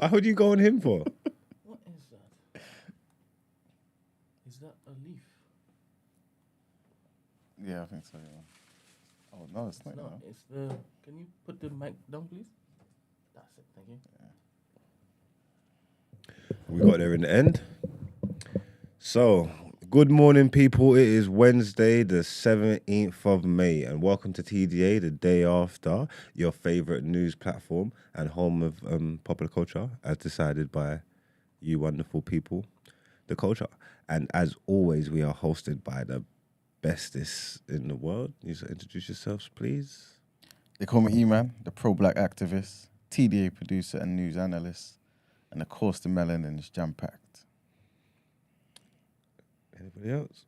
Why would you go on him for? What is that? Is that a leaf? Yeah, I think so. Yeah. Oh no, it's not. No, it's the. Can you put the mic down, please? That's it. Thank you. We got there in the end. So, good morning, people. It is Wednesday, the 17th of May, and welcome to TDA, the day after your favorite news platform and home of popular culture, as decided by you wonderful people, the culture. And as always, we are hosted by the bestest in the world. You should introduce yourselves, please. They call me E-Man, the pro-black activist, TDA producer and news analyst, and of course the melanin is jam-packed. Anybody else?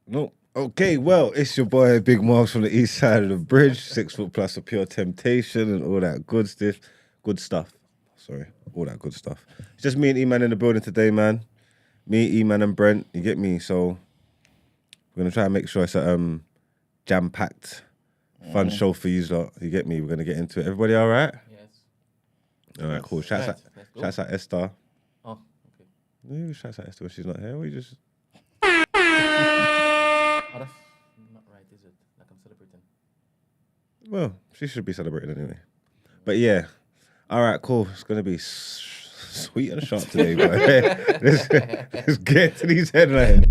No. Okay, well, it's your boy Big Marks from the east side of the bridge, 6 foot plus of pure temptation and all that good stuff. Sorry, all that good stuff. It's just me and E-Man in the building today, man. Me, E-Man and Brent, you get me? So we're gonna try and make sure it's a jam-packed, fun show for you lot. You get me? We're gonna get into it. Everybody all right? Yes. All right, cool. Shouts out Esther. Oh, okay. No, shouts out Esther when she's not here. We just... Oh, that's not right, is it? Like I'm celebrating. Well, she should be celebrating anyway. But yeah, all right, cool. It's gonna be sweet and sharp today, but let's get to these headlines.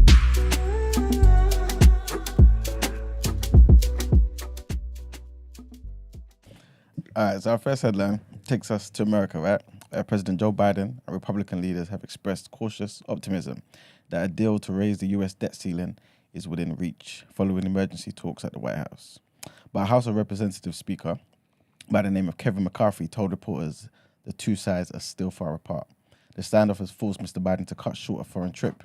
All right, so our first headline takes us to America, right? President Joe Biden and Republican leaders have expressed cautious optimism that a deal to raise the U.S. debt ceiling is within reach following emergency talks at the White House. But a House of Representatives speaker by the name of Kevin McCarthy told reporters the two sides are still far apart. The standoff has forced Mr. Biden to cut short a foreign trip.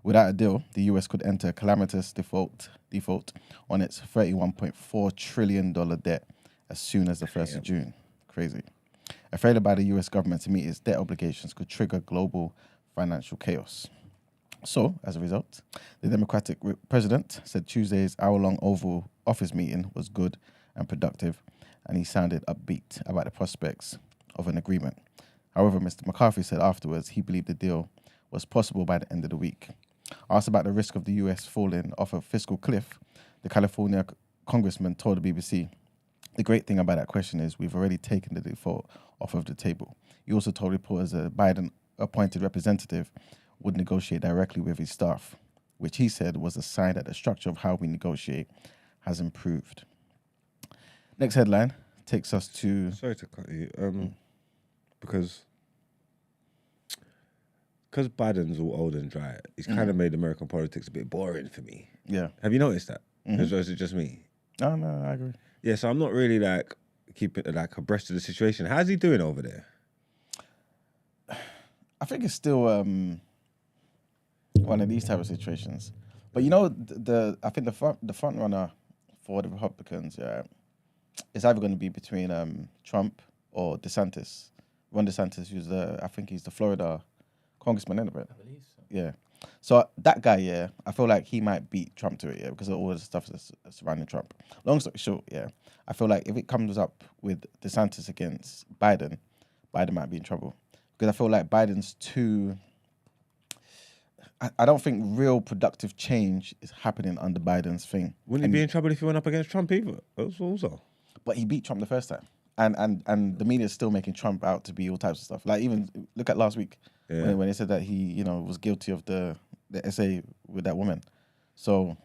Without a deal, the U.S. could enter a calamitous default on its $31.4 trillion debt as soon as the 1st of June. Crazy. A failure by the U.S. government to meet its debt obligations could trigger global financial chaos. So, as a result, the Democratic president said Tuesday's hour-long Oval Office meeting was good and productive, and he sounded upbeat about the prospects of an agreement. However, Mr. McCarthy said afterwards he believed the deal was possible by the end of the week. Asked about the risk of the U.S. falling off a fiscal cliff, the California congressman told the BBC, "The great thing about that question is we've already taken the default off of the table." He also told reporters a Biden-appointed representative would negotiate directly with his staff, which he said was a sign that the structure of how we negotiate has improved. Next headline takes us to... Sorry to cut you, because Biden's all old and dry, he's kind of made American politics a bit boring for me. Yeah. Have you noticed that? Or is it just me? No, I agree. Yeah, so I'm not really like keeping like abreast of the situation. How's he doing over there? I think it's still one of these type of situations. But you know, I think the front runner for the Republicans, is either going to be between Trump or DeSantis. Ron DeSantis, who's I think he's the Florida congressman, isn't it? I believe so. Yeah. So that guy, I feel like he might beat Trump to it, because of all the stuff that's surrounding Trump. Long story short, I feel like if it comes up with DeSantis against Biden, Biden might be in trouble. Because I feel like Biden's too... I don't think real productive change is happening under Biden's thing. Wouldn't he be in trouble if he went up against Trump either? Also. But he beat Trump the first time. And the media is still making Trump out to be all types of stuff. Like, even look at last week when they said that he, was guilty of the essay with that woman. So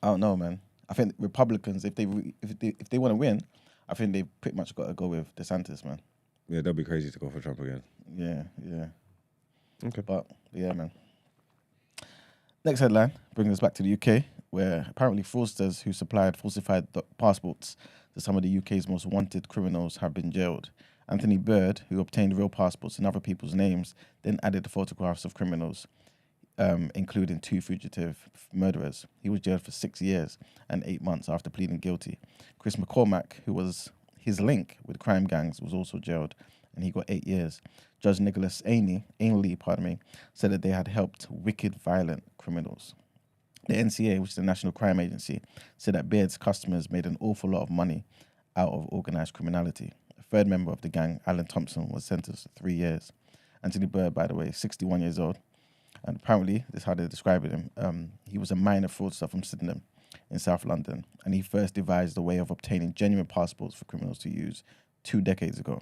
I don't know, man. I think Republicans, if they want to win, I think they pretty much got to go with DeSantis, man. Yeah, they'll be crazy to go for Trump again. Yeah. Okay. But yeah, man. Next headline brings us back to the UK, where apparently fraudsters who supplied falsified passports to some of the UK's most wanted criminals have been jailed. Anthony Bird, who obtained real passports in other people's names, then added the photographs of criminals, including 2 fugitive murderers. He was jailed for 6 years and 8 months after pleading guilty. Chris McCormack, who was his link with crime gangs, was also jailed, and he got 8 years. Judge Nicholas Ainley, said that they had helped wicked, violent criminals. The NCA, which is the National Crime Agency, said that Beard's customers made an awful lot of money out of organised criminality. A third member of the gang, Alan Thompson, was sentenced to 3 years. Anthony Bird, by the way, 61 years old. And apparently, this is how they described him. He was a minor fraudster from Sydenham in South London. And he first devised a way of obtaining genuine passports for criminals to use 2 decades ago.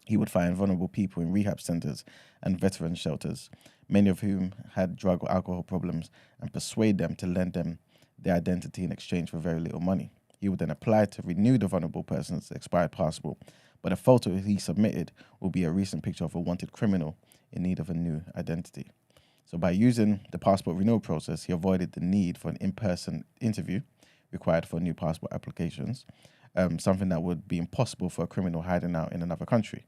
He would find vulnerable people in rehab centres and veteran shelters, many of whom had drug or alcohol problems, and persuade them to lend them their identity in exchange for very little money. He would then apply to renew the vulnerable person's expired passport, but a photo he submitted will be a recent picture of a wanted criminal in need of a new identity. So by using the passport renewal process, he avoided the need for an in-person interview required for new passport applications, something that would be impossible for a criminal hiding out in another country.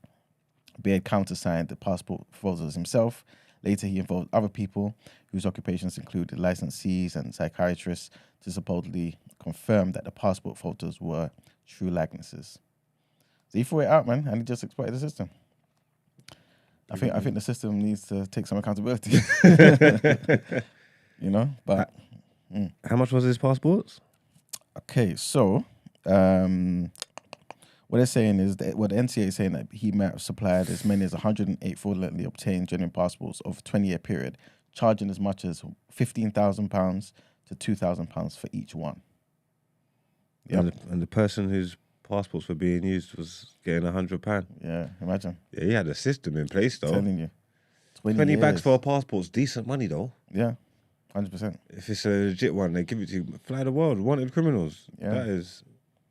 Beard countersigned the passport photos himself. Later, he involved other people whose occupations included licensees and psychiatrists to supposedly confirm that the passport photos were true likenesses. So he threw it out, man, and he just exploited the system. I think the system needs to take some accountability. You know, but How much was his passports? okay, so what they're saying is that the NCA is saying that he might have supplied as many as 108 fraudulently obtained genuine passports over a 20-year period, charging as much as £15,000 to £2,000 for each one. Yep. And the person whose passports were being used was getting £100. Yeah, imagine. Yeah, he had a system in place though. Telling you. 20 bags for a passport's decent money though. Yeah, 100%. If it's a legit one, they give it to you. Fly the world, wanted criminals. Yeah. That is,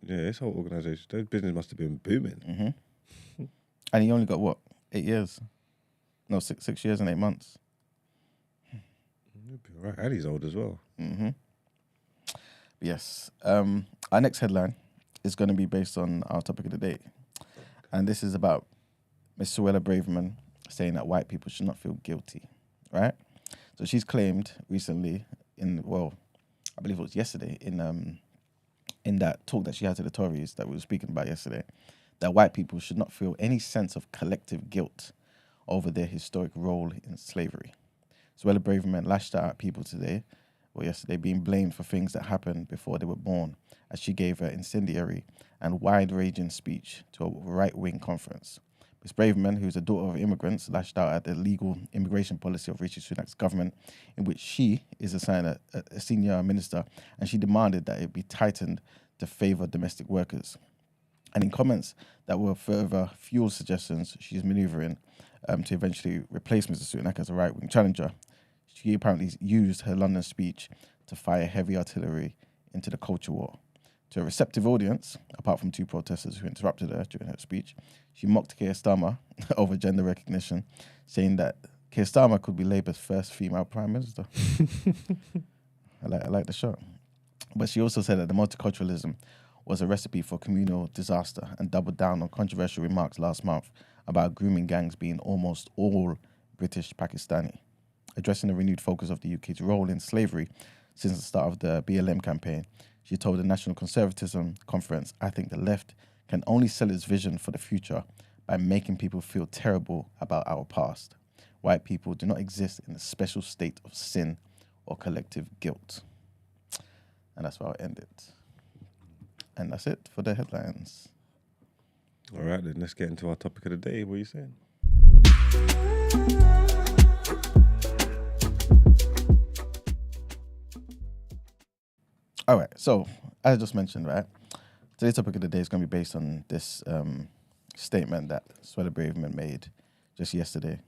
this whole organisation, their business must have been booming. Mm-hmm. And he only got what? 8 years? No, 6 years and 8 months. He'll be all right. And he's old as well. Mm-hmm. Yes. Our next headline is going to be based on our topic of the day. And this is about Miss Suella Braverman saying that white people should not feel guilty, right? So she's claimed recently I believe it was yesterday, in that talk that she had to the Tories that we were speaking about yesterday, that white people should not feel any sense of collective guilt over their historic role in slavery. Suella Braverman lashed out at people yesterday, being blamed for things that happened before they were born, as she gave her incendiary and wide-ranging speech to a right-wing conference. Ms. Braverman, who's a daughter of immigrants, lashed out at the legal immigration policy of Rishi Sunak's government, in which she is a senior minister, and she demanded that it be tightened to favour domestic workers. And in comments that will further fuel suggestions she's manoeuvring to eventually replace Mr. Sunak as a right-wing challenger, she apparently used her London speech to fire heavy artillery into the culture war. To a receptive audience, apart from 2 protesters who interrupted her during her speech, she mocked Keir Starmer over gender recognition, saying that Keir Starmer could be Labour's first female Prime Minister. I like the shot. But she also said that the multiculturalism was a recipe for communal disaster and doubled down on controversial remarks last month about grooming gangs being almost all British Pakistani. Addressing the renewed focus of the UK's role in slavery since the start of the BLM campaign, she told the National Conservatism Conference, "I think the left can only sell its vision for the future by making people feel terrible about our past. White people do not exist in a special state of sin or collective guilt." And that's where I'll end it. And that's it for the headlines. All right, then let's get into our topic of the day. What are you saying? All right, so as I just mentioned, right, today's topic of the day is going to be based on this statement that Suella Braverman made just yesterday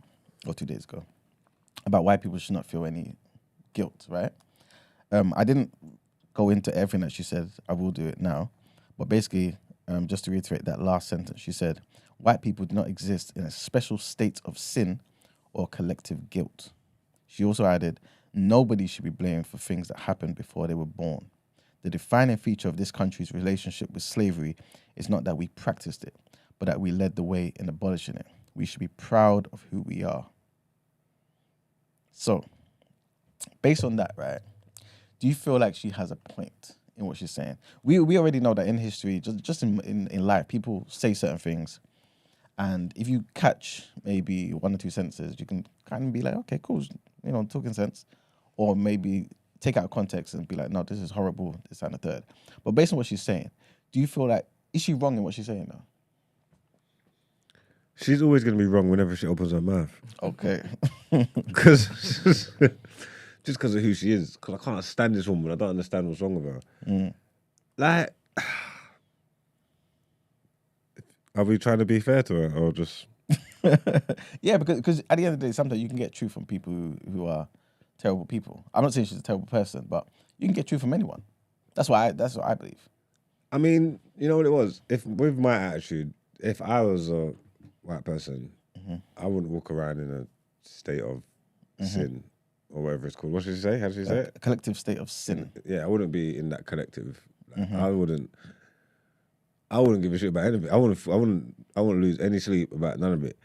or 2 days ago about why people should not feel any guilt, right? I didn't go into everything that she said. I will do it now. But basically, just to reiterate that last sentence, she said, white people do not exist in a special state of sin or collective guilt. She also added, nobody should be blamed for things that happened before they were born. The defining feature of this country's relationship with slavery is not that we practiced it, but that we led the way in abolishing it. We should be proud of who we are. So, based on that, right, do you feel like she has a point in what she's saying? We already know that in history, just in life, people say certain things, and if you catch maybe 1 or 2 sentences, you can kind of be like, okay, cool, talking sense, or maybe take out context and be like, no, this is horrible, this and the third. But based on what she's saying, do you feel like, is she wrong in what she's saying though? She's always going to be wrong whenever she opens her mouth. Okay. Because just because of who she is. Because I can't stand this woman. I don't understand what's wrong with her. Like, are we trying to be fair to her or just? Yeah, because at the end of the day, sometimes you can get truth from people who are terrible people. I'm not saying she's a terrible person, but you can get truth from anyone. That's what I believe. I mean, you know what it was? If with my attitude, if I was a white person, I wouldn't walk around in a state of sin or whatever it's called. What should she say? How did she say it? A collective state of sin. Yeah, I wouldn't be in that collective. Like, I wouldn't give a shit about anything. I wouldn't lose any sleep about none of it.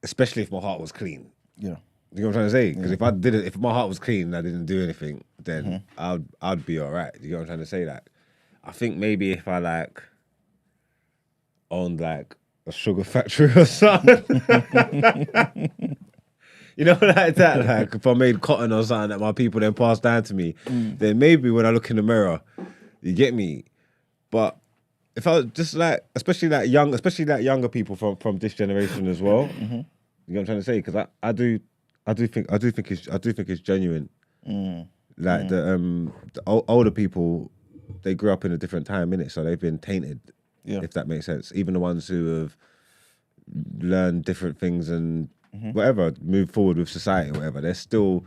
Especially if my heart was clean. Yeah. You know what I'm trying to say? Because if my heart was clean and I didn't do anything, then I'd be all right. You know what I'm trying to say? Like, I think maybe if I like owned like a sugar factory or something, you know, like that. Like if I made cotton or something that my people then passed down to me, then maybe when I look in the mirror, you get me. But if I was just like, especially younger people from this generation as well, you know what I'm trying to say? Because I do think it's genuine. Like the older people, they grew up in a different time, innit? So they've been tainted, if that makes sense. Even the ones who have learned different things and whatever, moved forward with society or whatever, they're still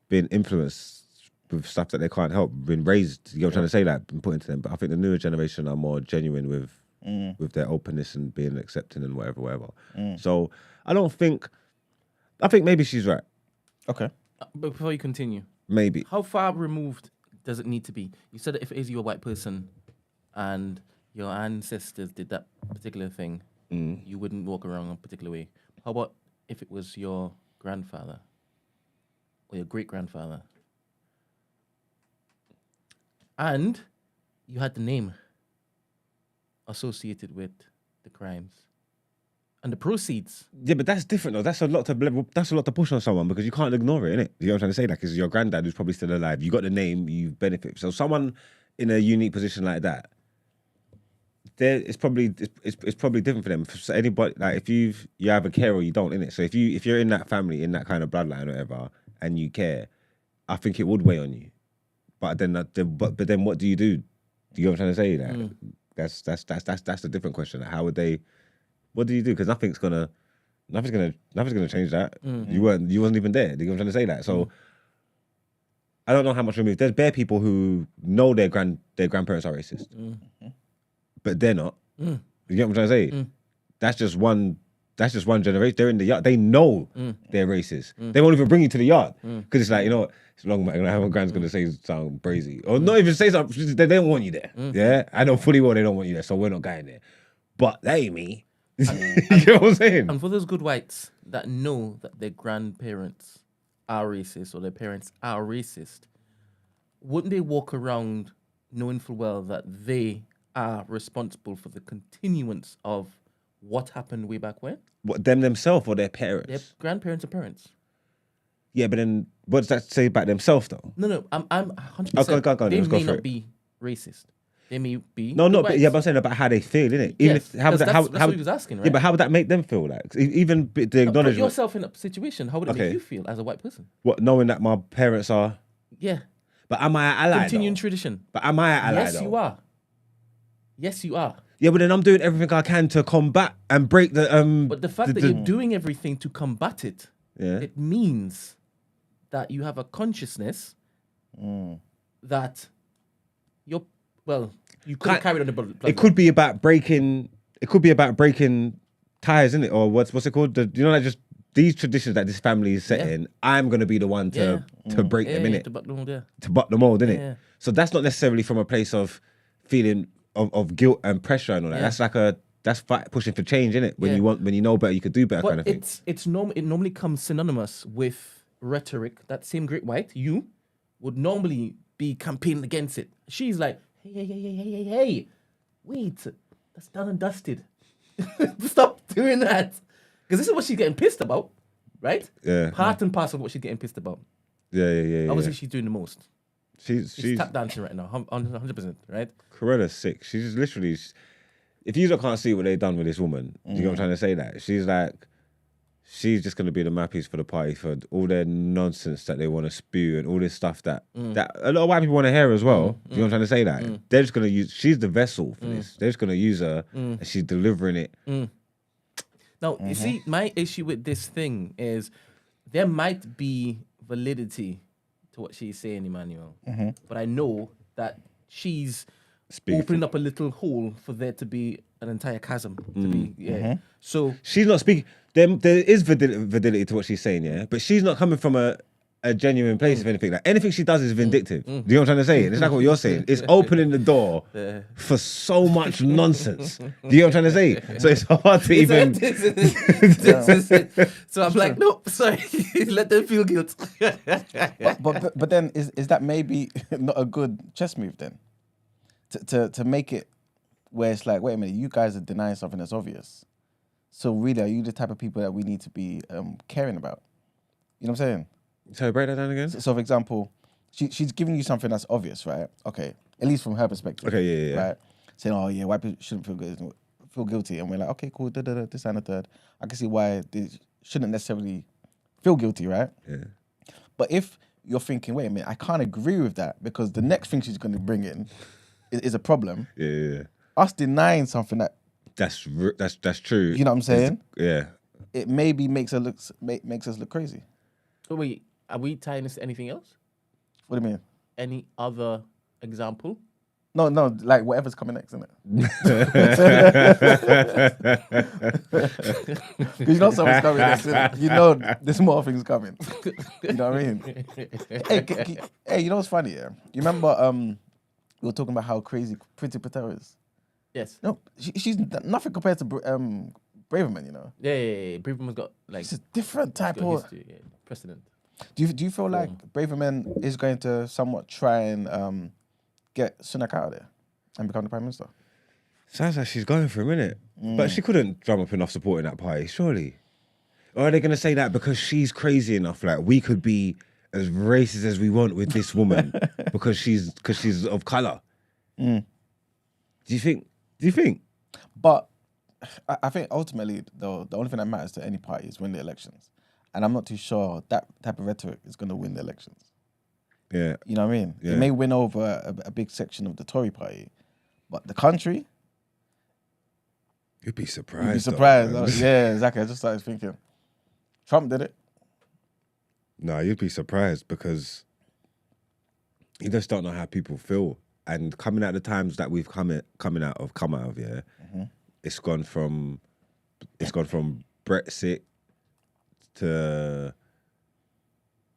being influenced with stuff that they can't help, been raised, you know what I'm trying to say, like, been put into them. But I think the newer generation are more genuine with their openness and being accepting and whatever. So I think maybe she's right. Okay. But before you continue, Maybe. how far removed does it need to be? You said that if it is you're a white person and your ancestors did that particular thing, you wouldn't walk around a particular way. How about if it was your grandfather or your great-grandfather? And you had the name associated with the crimes and the proceeds. Yeah, but that's different though. That's a lot to push on someone because you can't ignore it, innit? You know what I'm trying to say? Like, because your granddad who's probably still alive, you got the name, you benefit. So someone in a unique position like that, it's probably different for them. For anybody, like if you either care or you don't, innit? So if you're in that family, in that kind of bloodline or whatever, and you care, I think it would weigh on you. But then what do you do? Do you know what I'm trying to say? Like, that's a different question. Like, how would they? What do you do? Because nothing's gonna change that. You wasn't even there. Do you know what I'm trying to say? That. So I don't know how much removed. There's bare people who know their grandparents are racist, but they're not. You get what I'm trying to say? That's just one generation. They're in the yard. They know they're racist. They won't even bring you to the yard because it's like, you know what? It's long, man. How my grand's gonna say something crazy or not even say something. They don't want you there. Yeah, I know fully well they don't want you there, so we're not going there. But that ain't me. You know what I'm saying? And for those good whites that know that their grandparents are racist or their parents are racist, wouldn't they walk around knowing full well that they are responsible for the continuance of what happened way back when? What, them themselves or their parents? Their grandparents or parents? Yeah, but then what does that say about themselves though? No, I'm 100%. Go, they let's go may for not it. be racist. They may be. No, good but whites. yeah, but I'm saying about how they feel, innit? Yes, How would that's how what he was asking, right? Yeah, but how would that make them feel? Like even the Put acknowledgement. yourself in a situation. How would it Okay. make you feel as a white person? What, knowing that my parents are? Yeah. But am I an ally? Continuing though? tradition. But am I an ally? Yes, though? you are. Yes, you are. Yeah, but then I'm doing everything I can to combat and break the But the fact that you're doing everything to combat it, it means that you have a consciousness that you're, well, you could have carried on the blood. It could be about breaking. It could be about breaking ties, isn't it? Or what's it called? Like just these traditions that this family is setting. I'm gonna be the one to break them, innit? To buck the mold, yeah. To buck the mold, innit? Yeah. So that's not necessarily from a place of feeling of guilt and pressure and all that. Yeah. That's pushing for change, innit? When Yeah. when you know better, you could do better, But kind of thing. it normally comes synonymous with rhetoric. That same great white, you, would normally be campaigning against it. She's like, hey, wait, that's done and dusted. Stop doing that. Because this is what she's getting pissed about, right? Yeah. Part and parcel of what she's getting pissed about. Yeah. Obviously, she's doing the most. She's She's tap dancing right now, 100%, right? Corella's sick. She's just literally. if you can't see what they've done with this woman, do you know what I'm trying to say? That she's just going to be the mouthpiece for the party for all their nonsense that they want to spew and all this stuff that a lot of white people want to hear as well. Do you know what I'm trying to say? That they're just going to use. She's the vessel for this. They're just going to use her, and she's delivering it. Now, you see, my issue with this thing is there might be validity to what she's saying, Emmanuel, but I know that she's opening up a little hole for there to be an entire chasm. To be, So She's not speaking. There is validity to what she's saying, yeah, but she's not coming from a genuine place. If anything, like anything she does is vindictive. Do you know what I'm trying to say? It's like what you're saying. It's opening the door for so much nonsense. Do you know what I'm trying to say? So it's hard to even. So I'm like, nope, sorry, let them feel guilt. but then is that maybe not a good chess move then? To make it where it's like, wait a minute, you guys are denying something that's obvious. So really, are you the type of people that we need to be caring about? You know what I'm saying? So break that down again. So for example, she's giving you something that's obvious, right? Okay, at least from her perspective. Okay, yeah. Right? Saying, oh yeah, white people shouldn't feel guilty, and we're like, okay, cool, this and the third. I can see why they shouldn't necessarily feel guilty, right? Yeah. But if you're thinking, wait a minute, I can't agree with that because the next thing she's going to bring in is a problem. Yeah. Us denying something That's true. you know what I'm saying? Yeah. It maybe makes us look crazy. So wait, are we tying this to anything else? What do you mean? Any other example? No, like whatever's coming next, isn't it? Because you know something's coming next, innit? You know there's more things coming. You know what I mean? Hey, you know what's funny? Yeah, you remember we were talking about how crazy Pretty Patel is. Yes. No, she's nothing compared to Braverman. You know. Yeah. Braverman's got like It's a different type of history, precedent. Do you feel like Braverman is going to somewhat try and get Sunak out of there and become the Prime Minister? Sounds like she's going for a minute. But she couldn't drum up enough support in that party, surely. Or are they going to say that because she's crazy enough? Like, we could be as racist as we want with this woman because she's of colour. Do you think? But I think ultimately, though, the only thing that matters to any party is win the elections. And I'm not too sure that type of rhetoric is going to win the elections. Yeah. You know what I mean? Yeah. It may win over a big section of the Tory party, but the country, You'd be surprised. you'd be surprised. Though, Yeah, exactly. I just started thinking. Trump did it. No, you'd be surprised because you just don't know how people feel. And coming out of the times that we've come out of, yeah, it's gone from Brexit to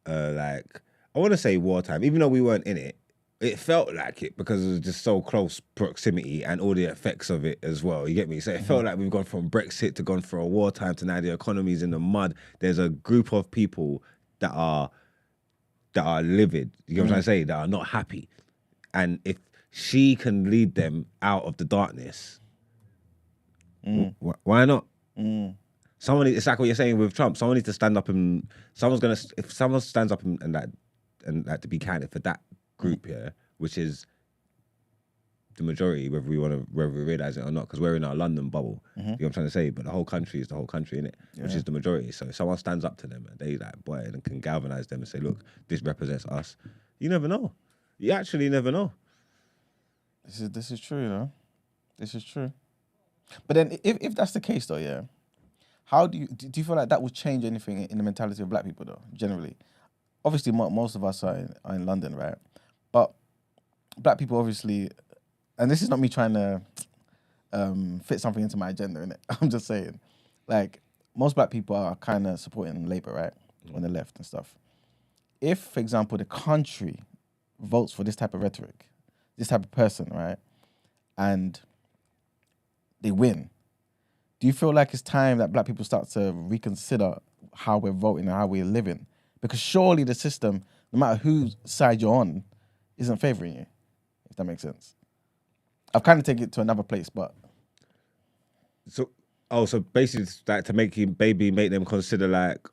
like, I want to say wartime, even though we weren't in it. It felt like it because it was just so close proximity and all the effects of it as well. You get me? So it felt like we've gone from Brexit to gone for a wartime to now the economy's in the mud. There's a group of people that are livid. You know what I'm trying to say? That are not happy. And if she can lead them out of the darkness, why not? Someone, it's like what you're saying with Trump. Someone needs to stand up and if someone stands up and that to be counted for that group here, which is the majority, whether we realize it or not, because we're in our London bubble. You know what I'm trying to say? But the whole country is the whole country, innit? Which is the majority. So if someone stands up to them and they like, boy, and can galvanize them and say, look, this represents us. You never know. You actually never know. This is true, you know. This is true. But then, if that's the case, though, yeah, how do you feel like that would change anything in the mentality of black people, though? Generally, obviously, most of us are in London, right? But black people, obviously, and this is not me trying to fit something into my agenda, innit? I'm just saying, like, most black people are kind of supporting Labour, right, on the left and stuff. If, for example, the country votes for this type of rhetoric, this type of person, right, and they win, do you feel like it's time that black people start to reconsider how we're voting and how we're living? Because surely the system, no matter whose side you're on, isn't favouring you, if that makes sense. I've kind of taken it to another place, but... So basically it's like to make them consider like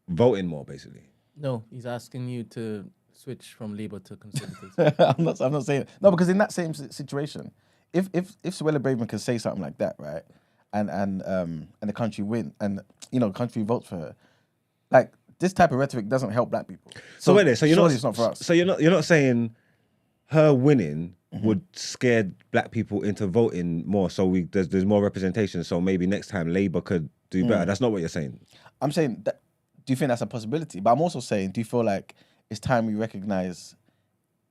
voting more, basically. No, he's asking you to switch from Labour to Conservatives. I'm not saying... No, because in that same situation, if Suella Braverman can say something like that, right, and the country win, and the country votes for her, like this type of rhetoric doesn't help black people. So wait there. So it's not for us. So you're not saying her winning would scare black people into voting more. So there's more representation. So maybe next time Labour could do better. That's not what you're saying. I'm saying that. Do you think that's a possibility? But I'm also saying, do you feel like it's time we recognise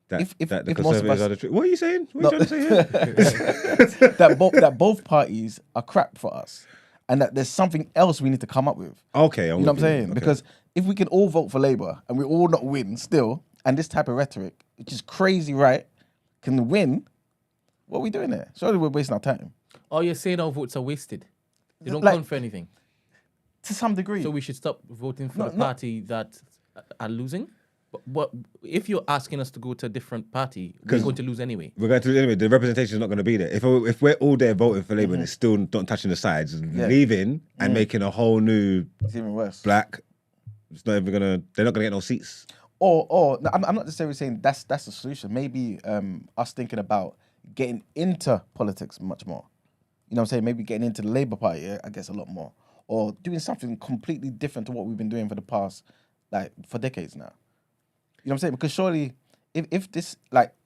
That if the most of Conservatives us, are the truth. What are you saying? What are you trying to say here? that both parties are crap for us, and that there's something else we need to come up with. Okay, You know what I'm saying? Because if we can all vote for Labour and we all not win still, and this type of rhetoric, which is crazy, right, can win, what are we doing there? Surely we're wasting our time. Oh, you're saying our votes are wasted. They don't Like- count for anything. To some degree. So we should stop voting for the party that are losing. But if you're asking us to go to a different party, we're going to lose anyway. We're going to anyway. The representation is not going to be there. If we're all there voting for Labour and it's still not touching the sides, leaving and making a whole new It's even worse. black, it's not even gonna. They're not gonna get no seats. Or no, I'm not necessarily saying that's the solution. Maybe us thinking about getting into politics much more. You know what I'm saying? Maybe getting into the Labour Party, I guess, a lot more. Or doing something completely different to what we've been doing for the past, for decades now. You know what I'm saying? Because surely, if this,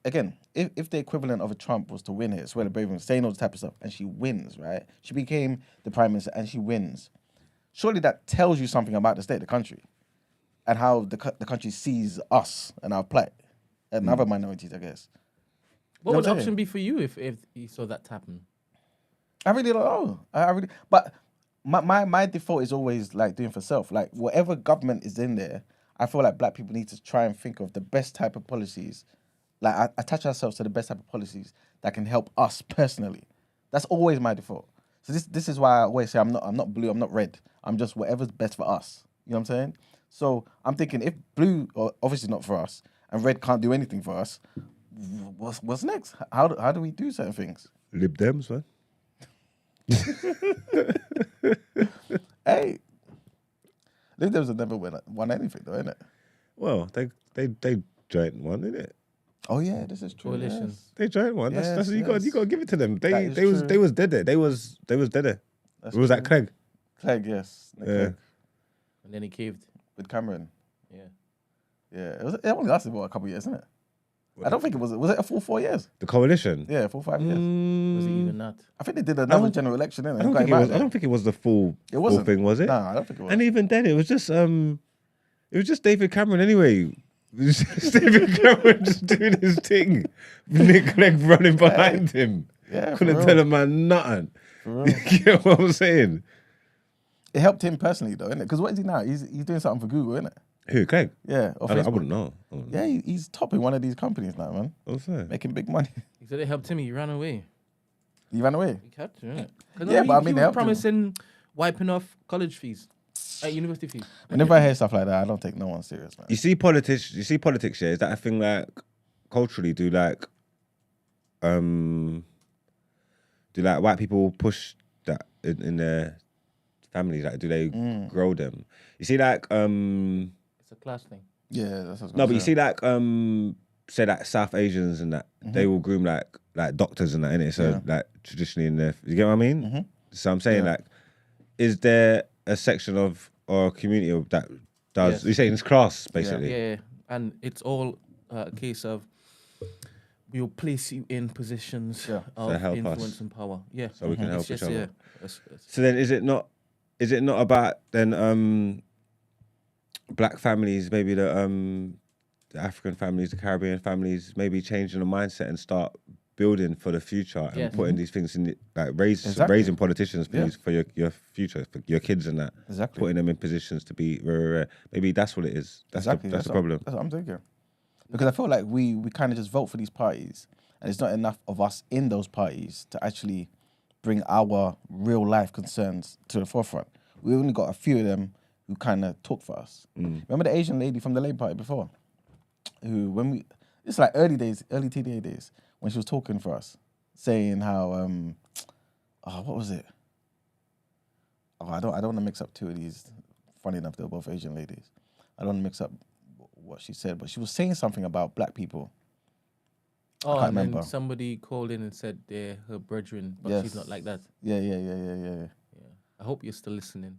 again, if the equivalent of a Trump was to win it, Suella Braverman saying all this type of stuff, and she wins, right? She became the Prime Minister and she wins. Surely that tells you something about the state of the country and how the country sees us and our plight and other minorities, I guess. What would the I'm option saying? be for you if you saw that happen? I really don't know. But my default is always doing for self. Like whatever government is in there, I feel like black people need to try and think of the best type of policies. Attach ourselves to the best type of policies that can help us personally. That's always my default. So this is why I always say I'm not blue, I'm not red. I'm just whatever's best for us. You know what I'm saying? So I'm thinking if blue, or obviously not for us, and red can't do anything for us, what's next? How do we do certain things? Lib Dems, man. Hey, Lib Dems have never won anything, though, innit? Well, they joint one, innit? Oh yeah, this is true. Coalition. Yes. They joint one. That's Yes, you got to give it to them. That is They true. was dead there. They was dead there. That's It was that true. Craig. Clegg, yes. Nick Yeah. Clegg And then he caved. with Cameron. Yeah. Yeah, it only lasted a couple of years, isn't it? I don't think it was. Was it a full 4 years? The coalition. Yeah, full 5 years. Was it even that? I think they did another general election, innit? I don't think it was. I don't think it was the full thing, was it? No, I don't think it was. And even then, it was just David Cameron anyway. It was just David Cameron just doing his thing. Nick Clegg running behind him. Yeah, for Couldn't real. tell a man nothing. For real. You get what I'm saying? It helped him personally, though, innit? Because what is he now? He's doing something for Google, innit? Who, Clegg? Yeah, or I Facebook. wouldn't know. Yeah, he's topping one of these companies now, man. What's that? Making big money. He said it helped him. He ran away. He ran away. He had to, innit? Yeah, but I mean, he they was helped him. promising wiping off college fees, university fees. Whenever I hear stuff like that, I don't take no one serious, man. You see politics. Yeah. Is that a thing? Culturally, do white people push that in their families? Do they grow them? You see, It's a class thing. Yeah, that's what I was no, gonna but you say. see, say that South Asians and that they will groom like doctors and that, innit? So traditionally in there, you get what I mean? So I'm saying is there a section of or a community that does? Yes. You're saying it's class basically. Yeah, and it's all a case of we'll place you in positions Yeah. of To help influence us. and power. Yeah, So we can It's help each just, other. Yeah. It's- So then, is it not about then black families, maybe the African families, the Caribbean families, maybe changing the mindset and start building for the future and Yes. putting these things in Exactly. raising politicians Yeah. for your future, for your kids and that, Exactly. putting them in positions to be maybe that's what it is. That's Exactly. the problem. That's what I'm thinking. Because I feel like we kind of just vote for these parties, and it's not enough of us in those parties to actually bring our real life concerns to the forefront. We only got a few of them who kind of talk for us. Remember the Asian lady from the Labour Party before, who it's like early TDA days, when she was talking for us, saying how what was it? Oh, I don't want to mix up two of these. Funny enough, they were both Asian ladies. I don't want to mix up what she said, but she was saying something about black people. Oh, can't and remember. then somebody called in and said they're her brethren, but she's not like that. Yeah. Yeah. I hope you're still listening.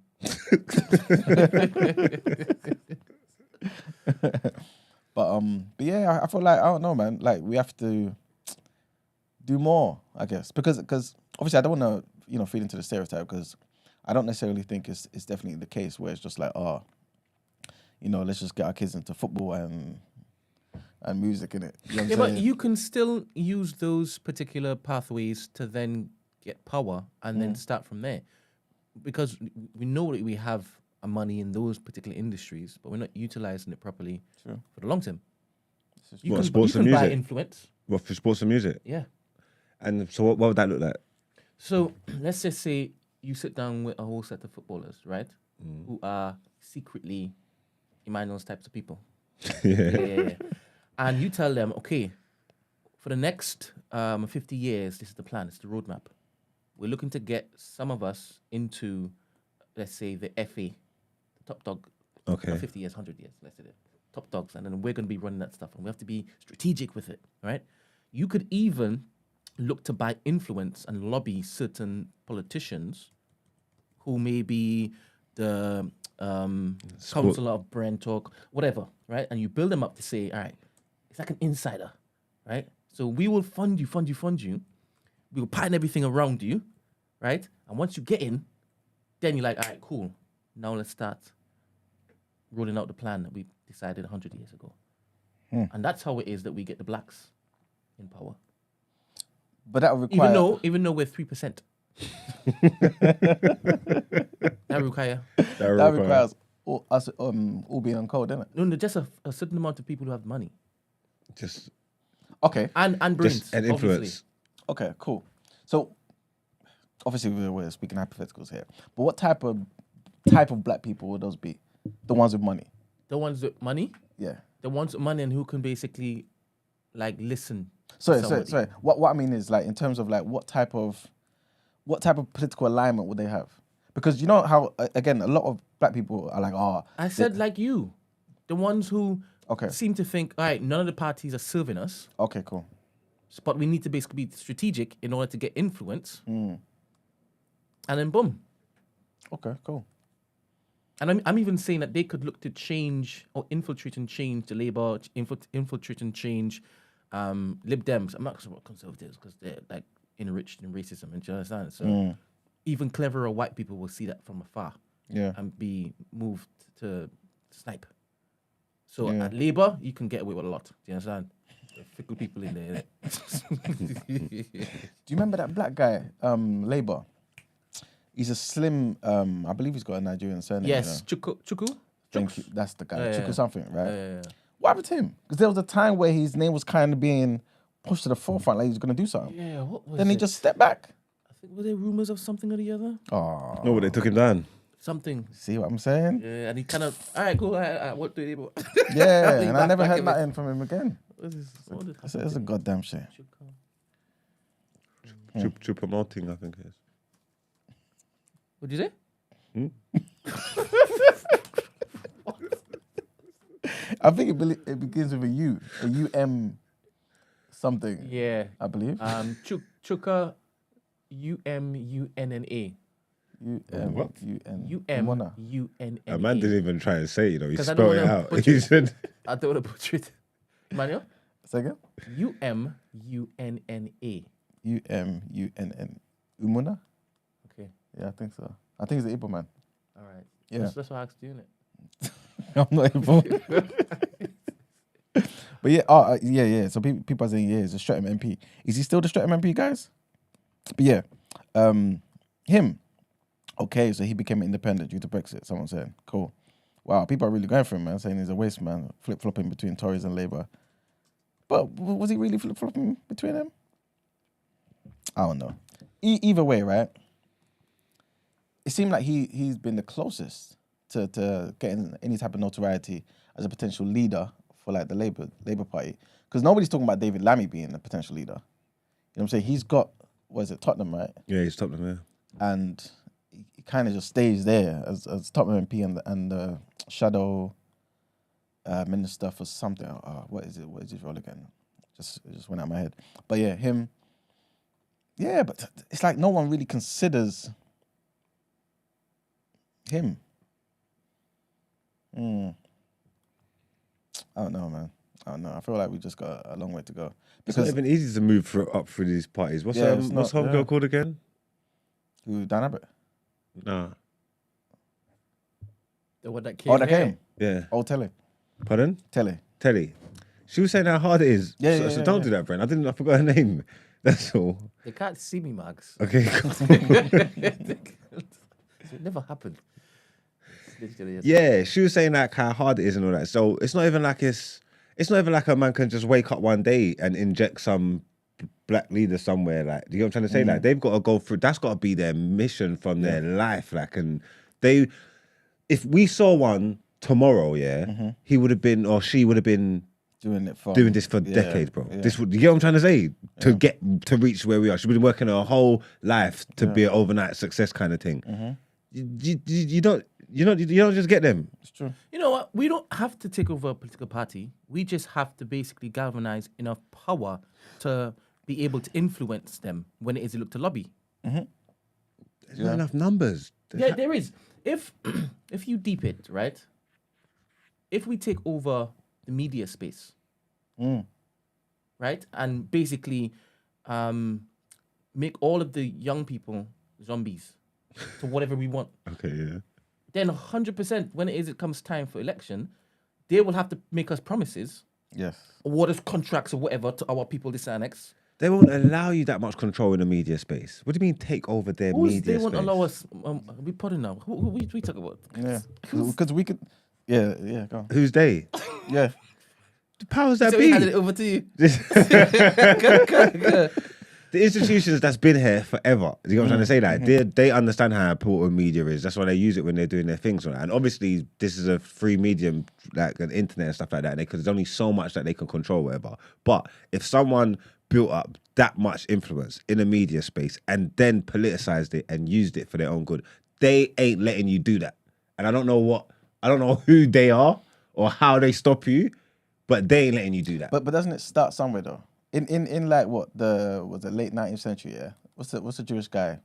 But yeah, I feel like I don't know, man. Like we have to do more, I guess, because obviously I don't want to feed into the stereotype because I don't necessarily think it's definitely the case where it's just like let's just get our kids into football and music in it. You know what I'm But saying? you can still use those particular pathways to then get power and then start from there, because we know that we have a money in those particular industries, but we're not utilizing it properly for the long term. What, sports and buy music? influence. What, for sports and music? Yeah. And so what would that look like? So let's just say you sit down with a whole set of footballers, right, who are secretly Emmanuel's types of people. Yeah. And you tell them, okay, for the next 50 years, this is the plan, it's the roadmap. We're looking to get some of us into, let's say, the FA, the top dog. Okay. Not 50 years, 100 years, let's say the top dogs. And then we're going to be running that stuff. And we have to be strategic with it, right? You could even look to buy influence and lobby certain politicians who may be the councillor of Brent Talk, whatever, right? And you build them up to say, all right, it's like an insider, right? So we will fund you. We will pattern everything around you, right? And once you get in, then you're like, all right, cool. Now let's start rolling out the plan that we decided 100 years ago. And that's how it is that we get the blacks in power. But that would require... Even though we're 3%. that requires us all being on code, doesn't it? No, just a certain amount of people who have money. Just okay, and brains and influence. Obviously. Okay, cool. So obviously we're speaking hypotheticals here, but what type of black people would those be? The ones with money. The ones with money. Yeah. The ones with money and who can basically like listen. Sorry. What I mean is like in terms of like what type of political alignment would they have? Because you know how again a lot of black people are like, I said like you, the ones who okay seem to think, all right, none of the parties are serving us. Okay, cool. But we need to basically be strategic in order to get influence. And then boom. Okay, cool. And I'm even saying that they could look to change or infiltrate and change the Labour, infiltrate and change Lib Dems. I'm not talking about conservatives because they're like enriched in racism, and do you understand? So even cleverer white people will see that from afar, and be moved to snipe. So at Labour, you can get away with a lot. Do you understand? There are fickle people in there. Do you remember that black guy, Labour? He's a slim, I believe he's got a Nigerian surname. Yes, Chuku. Thank you. That's the guy. Chuku something, right? Yeah. What happened to him? Because there was a time where his name was kind of being pushed to the forefront, like he was going to do something. Yeah, what was Then it? he just stepped back. I think, were there rumours of something or the other? Oh. No, but they took him down. Something. See what I'm saying? Yeah, and he kind of, all right, cool, what do they Yeah, and I never heard nothing from him again. What It's a goddamn shame. Promoting, I think it is. What'd you say? I think it begins with a U, something. Yeah. I believe. Chuka, UMUNNA. What? UMUNNA. A man didn't even try and say it, he 'Cause I spelled don't it wanna out. butcher He it. said, I don't want to butcher it. Manuel? Second? UMUNNA. UMUNN. Umuna? Okay. Yeah, I think so. I think he's an Igbo man. All right. Yeah. That's why I asked you, innit? I'm not Igbo. But yeah, yeah. So people are saying, he's a Streatham MP. Is he still the Streatham MP, guys? But yeah, him. Okay, so he became independent due to Brexit. Someone saying, cool. Wow, people are really going for him, man, saying he's a waste man, flip-flopping between Tories and Labour. But was he really flip-flopping between them? I don't know. Either way, right? It seemed like he's been the closest to getting any type of notoriety as a potential leader for like the Labour Party. Because nobody's talking about David Lammy being a potential leader. You know what I'm saying? He's got, Tottenham, right? yeah, he's Tottenham, yeah. And he kind of just stays there as Tottenham MP and shadow minister for something. What is his role again? It just went out of my head. But yeah, him. Yeah, but it's like no one really considers him. I don't know, man. I don't know. I feel like we just got a long way to go. It's not even easy to move up through these parties. What's homegirl called again? Who, Dan Abbott? Nah. The one that came. Oh, that came. Yeah. Oh, Telly. Pardon? Telly. She was saying how hard it is. So don't do that, Brent. I forgot her name. That's all. They can't see me, Max. Okay. It never happened. Yeah, she was saying like how hard it is and all that. So it's not even like a man can just wake up one day and inject some black leader somewhere. Like, do you know what I'm trying to say? Like, they've got to go through. That's got to be their mission from their life. Like, and if we saw one tomorrow, he would have been or she would have been doing this for decades, bro. Yeah. This would, you get what I'm trying to say? To reach where we are. She's been working her whole life to be an overnight success kind of thing. You don't just get them. It's true. You know what? We don't have to take over a political party. We just have to basically galvanize enough power to be able to influence them when it is they look to lobby. There's not enough numbers. There is. If you deep it, right? If we take over the media space, right, and basically make all of the young people zombies to whatever we want. Okay, yeah. Then 100% when it comes time for election, they will have to make us promises. Yes. What is contracts or whatever to our people this and next. They won't allow you that much control in the media space. What do you mean take over their media They space? won't allow us. We put it now. Who we talk about? Yeah. Because we could. Yeah. Go on. Who's they? Yeah. The powers that So be. we handed it over to you. Go. The institutions that's been here forever. You know what I'm trying to say? Like they understand how important media is. That's why they use it when they're doing their things. And obviously, this is a free medium, like an internet and stuff like that. Because there's only so much that they can control, whatever. But if someone built up that much influence in a media space and then politicized it and used it for their own good, they ain't letting you do that. And I don't know who they are or how they stop you, but they ain't letting you do that. But doesn't it start somewhere though? In like what was the late 19th century? Yeah. What's the Jewish guy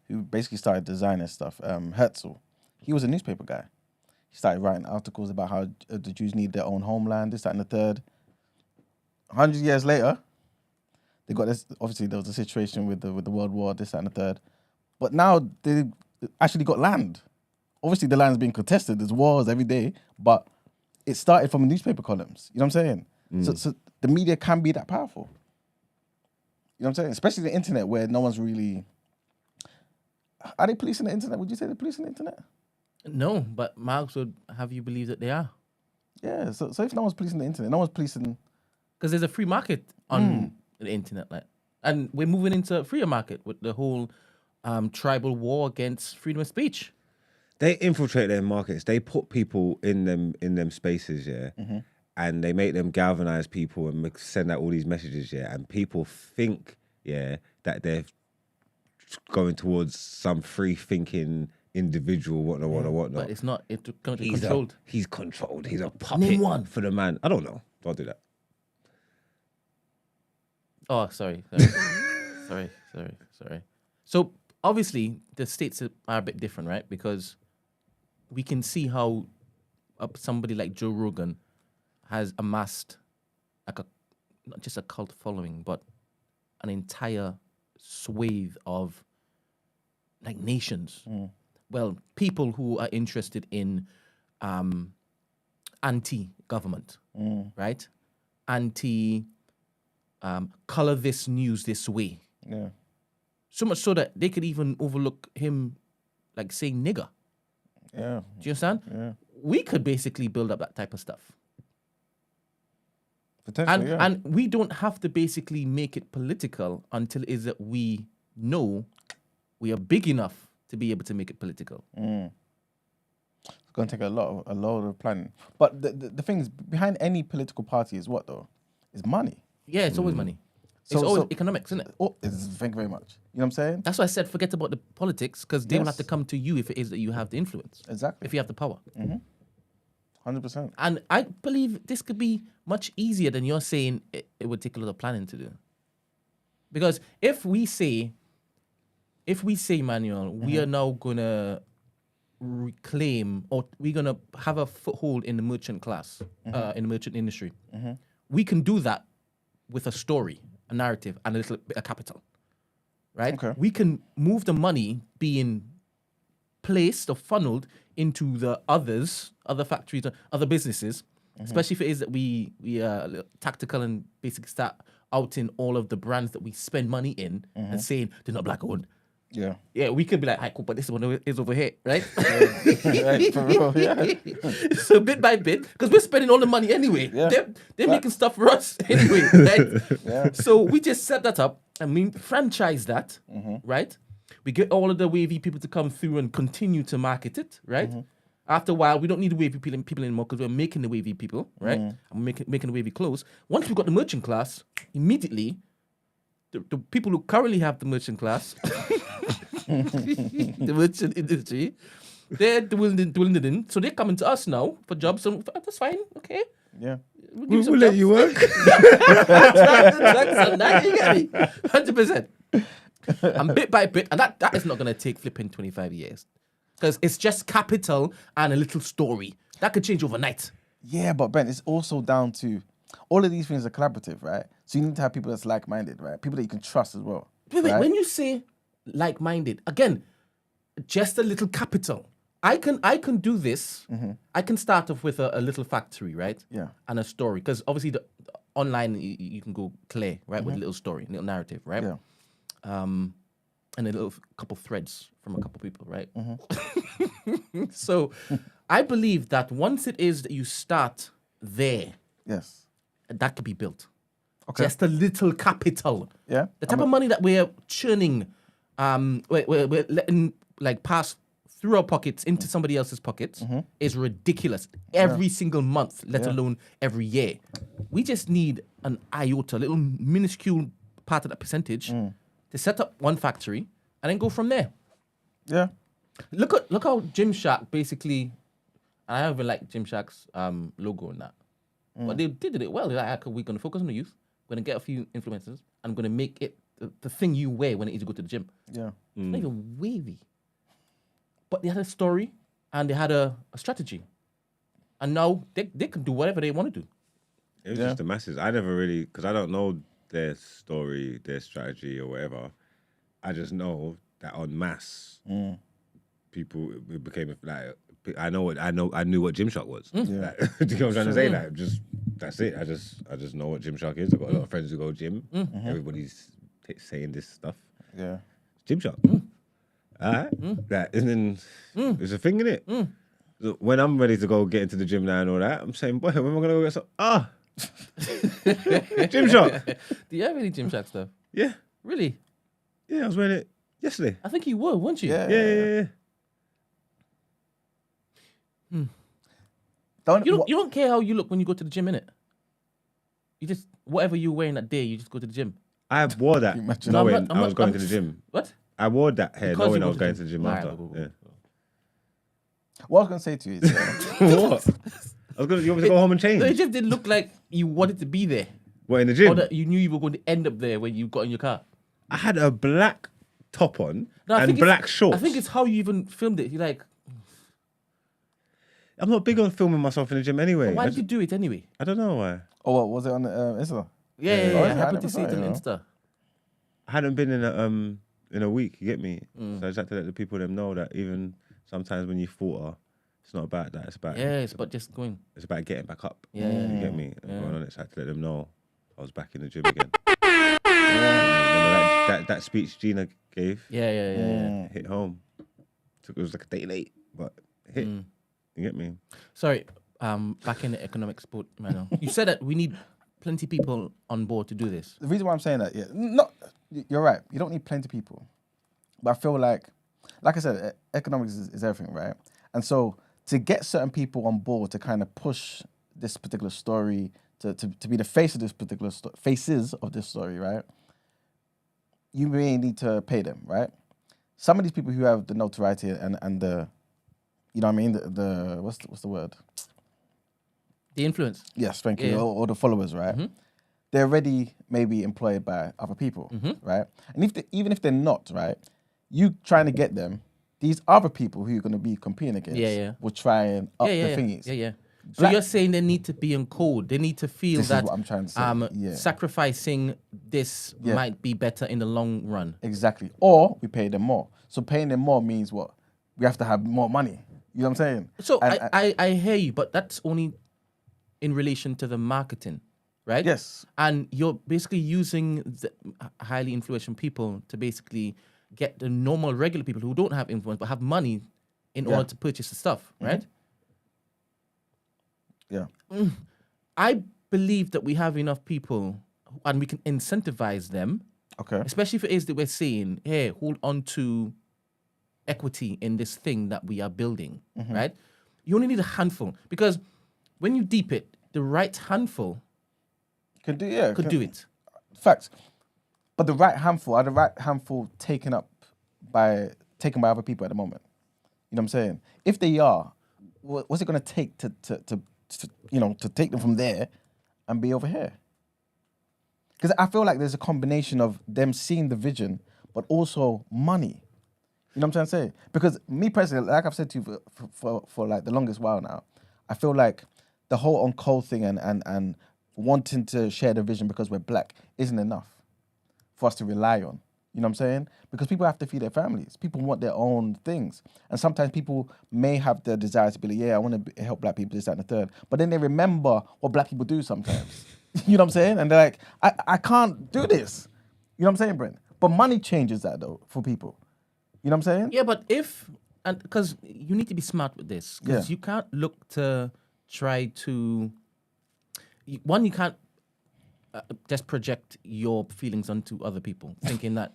who basically started designing stuff? Herzl. He was a newspaper guy. He started writing articles about how the Jews need their own homeland, this, that, and the third. 100 years later, they got this. Obviously, there was a situation with the World War, this, that, and the third. But now they actually got land. Obviously, the land's being contested. There's wars every day, but it started from newspaper columns. You know what I'm saying? So the media can be that powerful. You know what I'm saying? Especially the internet, where no one's really. Are they policing the internet? Would you say they're policing the internet? No, but Marx would have you believe that they are. Yeah. So if no one's policing the internet, no one's policing. Because there's a free market on the internet, like, and we're moving into a freer market with the whole tribal war against freedom of speech. They infiltrate their markets. They put people in them spaces, yeah, and they make them galvanize people and send out all these messages, yeah. And people think, yeah, that they're going towards some free thinking individual, whatnot. But it's not. It's going to be He's controlled. He's controlled. He's a puppet Name one. for the man. I don't know. Don't do that. Oh, sorry. sorry. So obviously the states are a bit different, right? Because we can see how somebody like Joe Rogan has amassed like not just a cult following, but an entire swathe of like nations. Well, people who are interested in anti-government, right? Color this news this way. Yeah. So much so that they could even overlook him like saying nigger. Yeah. Do you understand? Yeah. We could basically build up that type of stuff. Potentially, yeah. And we don't have to basically make it political until is that we know we are big enough to be able to make it political. It's going to take a lot of planning. But the thing is, behind any political party is what though? Is money. Yeah, it's always money. It's So- always so- economics, isn't it? Thank you very much. You know what I'm saying? That's why I said forget about the politics, because they will have Yes. to come to you if it is that you have the influence, Exactly. if you have the power. 100%. And I believe this could be much easier than you're saying it would take a lot of planning to do. Because if we say, Manuel, we are now gonna reclaim, or we're gonna have a foothold in the merchant class, in the merchant industry, we can do that with a story, a narrative, and a little bit of capital, right? Okay. We can move the money being placed or funneled into the other factories, other businesses, especially if it is that we are tactical and basically start outing all of the brands that we spend money in and saying they're not black owned. Yeah. Yeah, we could be like, "Hi, cool, but this one is over here," right? Right, for real, yeah. So bit by bit, because we're spending all the money anyway. Yeah. They're making stuff for us anyway, right? Yeah. So we just set that up and we franchise that, right? We get all of the wavy people to come through and continue to market it, right? After a while, we don't need the wavy people anymore because we're making the wavy people, right? And we're making the wavy clothes. Once we've got the merchant class, immediately, the people who currently have the merchant class, the merchant industry, they're dwindling in. So they're coming to us now for jobs. So that's fine, okay. Yeah. We'll let you work. 100%. And bit by bit, and that is not going to take flipping 25 years. Because it's just capital and a little story. That could change overnight. Yeah, but Ben, it's also down to all of these things are collaborative, right? So you need to have people that's like-minded, right? People that you can trust as well. Wait, right? when you say like-minded, again, just a little capital. I can do this. I can start off with a little factory, right? Yeah. And a story. Because obviously the online, you can go clear, right? With a little story, a little narrative, right? Yeah. And a little couple threads from a couple people, right? So I believe that once it is that you start there, Yes. that could be built. Okay. Just a little capital. Yeah. The type of money that we're churning, we're letting like pass through our pockets into somebody else's pockets is ridiculous. Every single month, let alone every year. We just need an iota, a little minuscule part of that percentage to set up one factory and then go from there. Yeah. Look how Gymshark basically, and I don't even like Gymshark's logo and that, but they did it well. They're like, we're going to focus on the youth. We're going to get a few influencers. And I'm going to make it the thing you wear when it is you go to the gym. Yeah. It's not even wavy. But they had a story and they had a strategy. And now they can do whatever they want to do. It was just the masses. I never really, because I don't know their story, their strategy or whatever. I just know that en masse, people it became like I knew what Gymshark was. Yeah. Like, do you know what I'm trying to say? Like, just that's it. I just know what Gymshark is. I've got a lot of friends who go gym. Everybody's saying this stuff. Yeah. Gymshark. All right. That and then there's a thing in it. So when I'm ready to go get into the gym now and all that, I'm saying, boy, when am I gonna go get some? Gymshark. Do you have any Gymshark stuff? Yeah. Really? Yeah, I was wearing it yesterday. I think you were, weren't you? Yeah. Yeah. You don't care how you look when you go to the gym, innit? You just, whatever you're wearing that day, you just go to the gym. I wore that imagine? knowing No, I was going to the gym. What? I wore that hair Because knowing you I was go to going the to the gym. gym Alright, after. go. Yeah. What I was going to say to you is, What? I was going to, you want me to go home and change? No, it just didn't look like you wanted to be there. What, in the gym? Or that you knew you were going to end up there when you got in your car. I had a black top on No, I and think it's- black shorts. I think it's how you even filmed it. You're like, I'm not big on filming myself in the gym anyway. why I, did you do it anyway? I don't know why. oh, what was it on Insta? Yeah. Oh, I yeah, I happened never to see it saw on it, you know. Insta. I hadn't been in a week, you get me? So I just had to let the people them know that even sometimes when you falter, it's not about that. It's about Yeah, it's about just going. it's about getting back up. Yeah. You get me? And going on it, so I had to let them know I was back in the gym again. Remember that speech Gina gave Yeah. hit home. It was like a day late, but it hit. You get me? Sorry, back in the economic sport, man. You said that we need plenty of people on board to do this. The reason why I'm saying that, you're right. You don't need plenty of people. But I feel like I said, economics is everything, right? And so to get certain people on board to kind of push this particular story, to be the face of this particular faces of this story, right? You may need to pay them, right? Some of these people who have the notoriety and the, you know what I mean? The what's the word? The influence. Yes, thank you. Yeah. Or the followers, right? They're already maybe employed by other people, right? And even if they're not, right, you trying to get them, these other people who you're going to be competing against will try and up the thingies. Yeah. So you're saying they need to be in code. They need to feel This that is what I'm trying to say. sacrificing this might be better in the long run. Exactly. Or we pay them more. So paying them more means what? We have to have more money. You know what I'm saying? So I hear you, but that's only in relation to the marketing, right? Yes. And you're basically using the highly influential people to basically get the normal, regular people who don't have influence but have money in order to purchase the stuff, right? Yeah. I believe that we have enough people and we can incentivize them, Okay. especially if it is that we're saying, hey, hold on to equity in this thing that we are building, right? You only need a handful because when you deep it, the right handful Could do it. Facts. But the right handful are the right handful taken by other people at the moment. You know what I'm saying? If they are, what's it going to take to take them from there and be over here? Because I feel like there's a combination of them seeing the vision, but also money. You know what I'm trying to say? Because me personally, like I've said to you for like the longest while now, I feel like the whole on coal thing and wanting to share the vision because we're black isn't enough for us to rely on. You know what I'm saying? Because people have to feed their families. People want their own things. And sometimes people may have the desire to be like, yeah, I want to help black people, this, that, and the third. But then they remember what black people do sometimes. You know what I'm saying? And they're like, I can't do this. You know what I'm saying, Brent? But money changes that, though, for people. You know what I'm saying? Yeah, but because you need to be smart with this, because you can't look to try to, you can't just project your feelings onto other people, thinking that,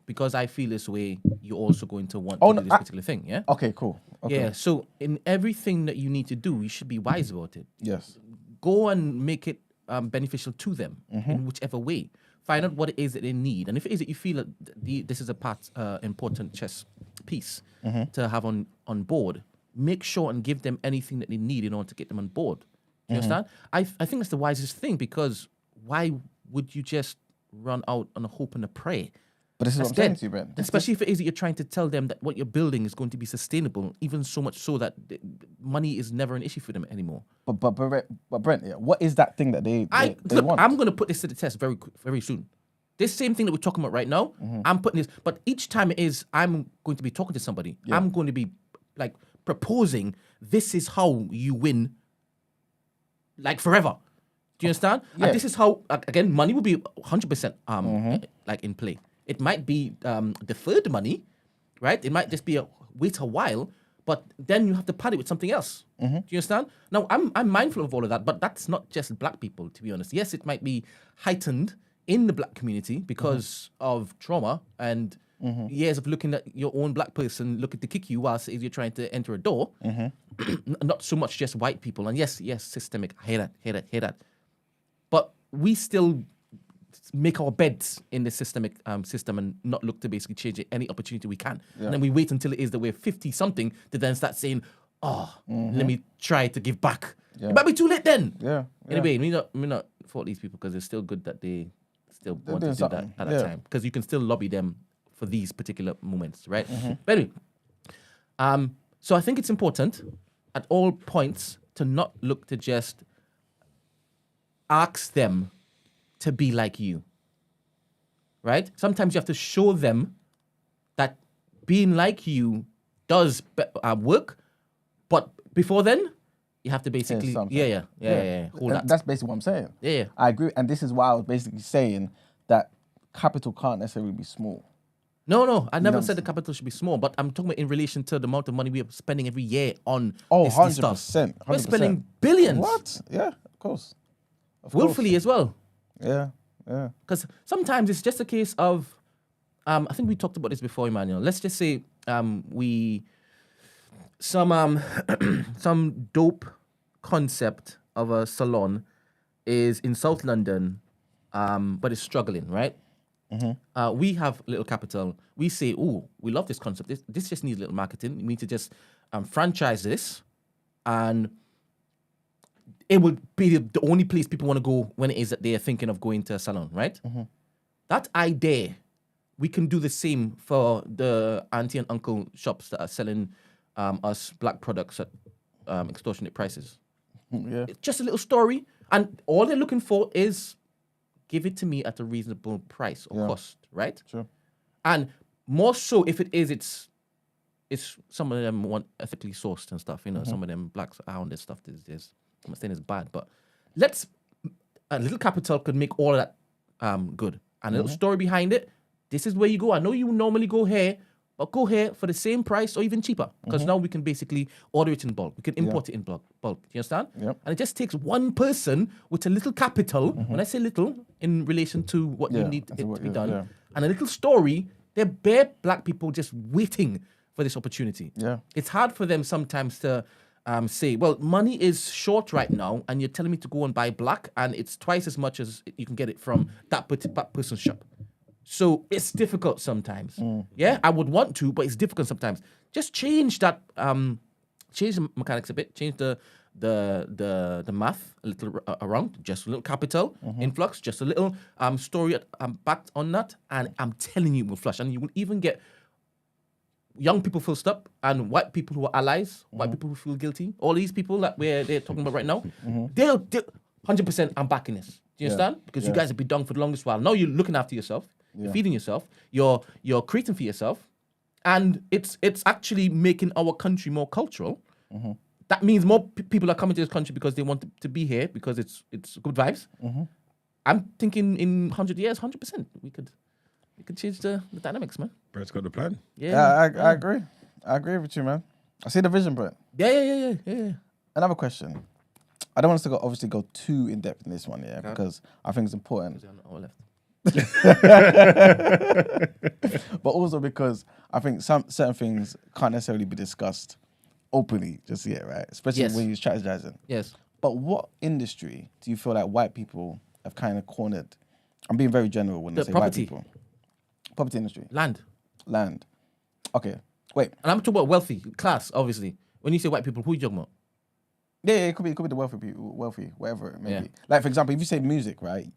because I feel this way, you're also going to want to do this particular thing, yeah? Okay, cool. Okay. Yeah, so in everything that you need to do, you should be wise about it. Yes. Go and make it beneficial to them in whichever way. Find out what it is that they need. And if it is that you feel that this is a important chess piece to have on board, make sure and give them anything that they need in order to get them on board. Do you understand? I think that's the wisest thing, because why would you just run out on a hope and a pray? But this is what I'm saying to you, Brent. Especially if it is that you're trying to tell them that what you're building is going to be sustainable, even so much so that money is never an issue for them anymore. But Brent, what is that thing that they want? I'm going to put this to the test very, very soon. This same thing that we're talking about right now, I'm putting this, but each time it is, I'm going to be talking to somebody. I'm going to be like proposing, this is how you win, like forever. Do you understand? Yeah. And this is how, again, money will be 100% like in play. It might be deferred money, right? It might just be wait a while, but then you have to pad it with something else. Do you understand? Now, I'm mindful of all of that, but that's not just black people, to be honest. Yes, it might be heightened in the black community because of trauma and years of looking at your own black person looking to kick you whilst you're trying to enter a door. Not so much just white people. And yes, systemic. I hear that. But we still make our beds in the systemic system and not look to basically change it any opportunity we can. And then we wait until it is that we're 50-something to then start saying, let me try to give back. It might be too late then. Anyway, we not fault these people, because it's still good that they still want to do that at that time, because you can still lobby them for these particular moments, right? But anyway, so I think it's important at all points to not look to just ask them to be like you, right? Sometimes you have to show them that being like you does work, but before then, you have to basically, hold that. That's basically what I'm saying. Yeah. I agree, and this is why I was basically saying that capital can't necessarily be small. No, I never said the capital should be small, but I'm talking about in relation to the amount of money we are spending every year on this 100%, stuff. 100%. We're spending billions. What? Yeah, of course. Willfully as well. Yeah. Because sometimes it's just a case of, I think we talked about this before, Emmanuel. Let's just say some dope concept of a salon is in South London, but it's struggling, right? We have little capital. We say, we love this concept. This just needs a little marketing. We need to just franchise this and it would be the only place people want to go when it is that they are thinking of going to a salon, right? That idea, we can do the same for the auntie and uncle shops that are selling us black products at extortionate prices. Yeah. It's just a little story, and all they're looking for is give it to me at a reasonable price or cost, right? Sure. And more so if it is, it's some of them want ethically sourced and stuff. You know, some of them blacks are on this stuff. There's I'm not saying it's bad, but a little capital could make all of that good, and a little story behind it. This is where you go. I know you normally go here, but go here for the same price or even cheaper, because now we can basically order it in bulk. We can import it in bulk. Do you understand? Yep. And it just takes one person with a little capital. When I say little, in relation to what you need it to be done, and a little story. They're bare black people just waiting for this opportunity. Yeah. It's hard for them sometimes to say, well, money is short right now, and you're telling me to go and buy black, and it's twice as much as you can get it from that person's shop. So it's difficult sometimes. Yeah, I would want to, but it's difficult sometimes. Just change that, change the mechanics a bit, change the math a little around, just a little capital influx, just a little story backed on that, and I'm telling you, it will flush, and you will even get young people first up, and white people who are allies, white people who feel guilty, all these people that they're talking about right now, they'll 100%. I'm backing this. Do you understand? Because you guys have been done for the longest while. Now you're looking after yourself, you're feeding yourself, you're creating for yourself, and it's actually making our country more cultural. That means more people are coming to this country because they want to be here, because it's good vibes. I'm thinking in 100 years, 100%, we could change the dynamics, man. Brett's got the plan. Yeah, I agree. I agree with you, man. I see the vision, Brett. Yeah. Another question. I don't want us to obviously go too in depth in this one, because I think it's important. But also because I think certain things can't necessarily be discussed openly just yet, right? Especially when you're strategizing. Yes. But what industry do you feel like white people have kind of cornered? I'm being very general when I say property. white people. Property industry. Land. Okay. Wait. And I'm talking about wealthy, class, obviously. When you say white people, who are you talking about? Yeah, it could be the wealthy people, whatever it may be. Like, for example, if you say music, right?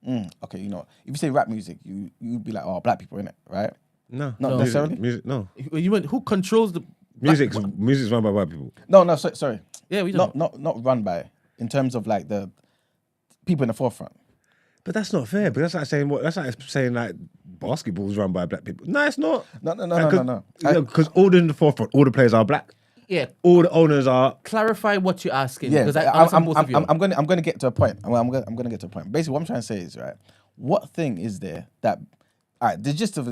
Okay, you know, if you say rap music, you'd be like, oh, black people in it, right? No. Not necessarily? Music, no. You meant who controls the Music's run by white people. No, sorry. Yeah, we don't. Not run by, in terms of like the people in the forefront. But that's not fair. But that's like saying like basketball's run by black people. No, it's not. No. Because all in the forefront, all the players are black. Yeah. All the owners are. Clarify what you're asking. Yeah, because I'm gonna get to a point. I'm gonna get to a point. Basically, what I'm trying to say is, right, what thing is there that, all right, the gist of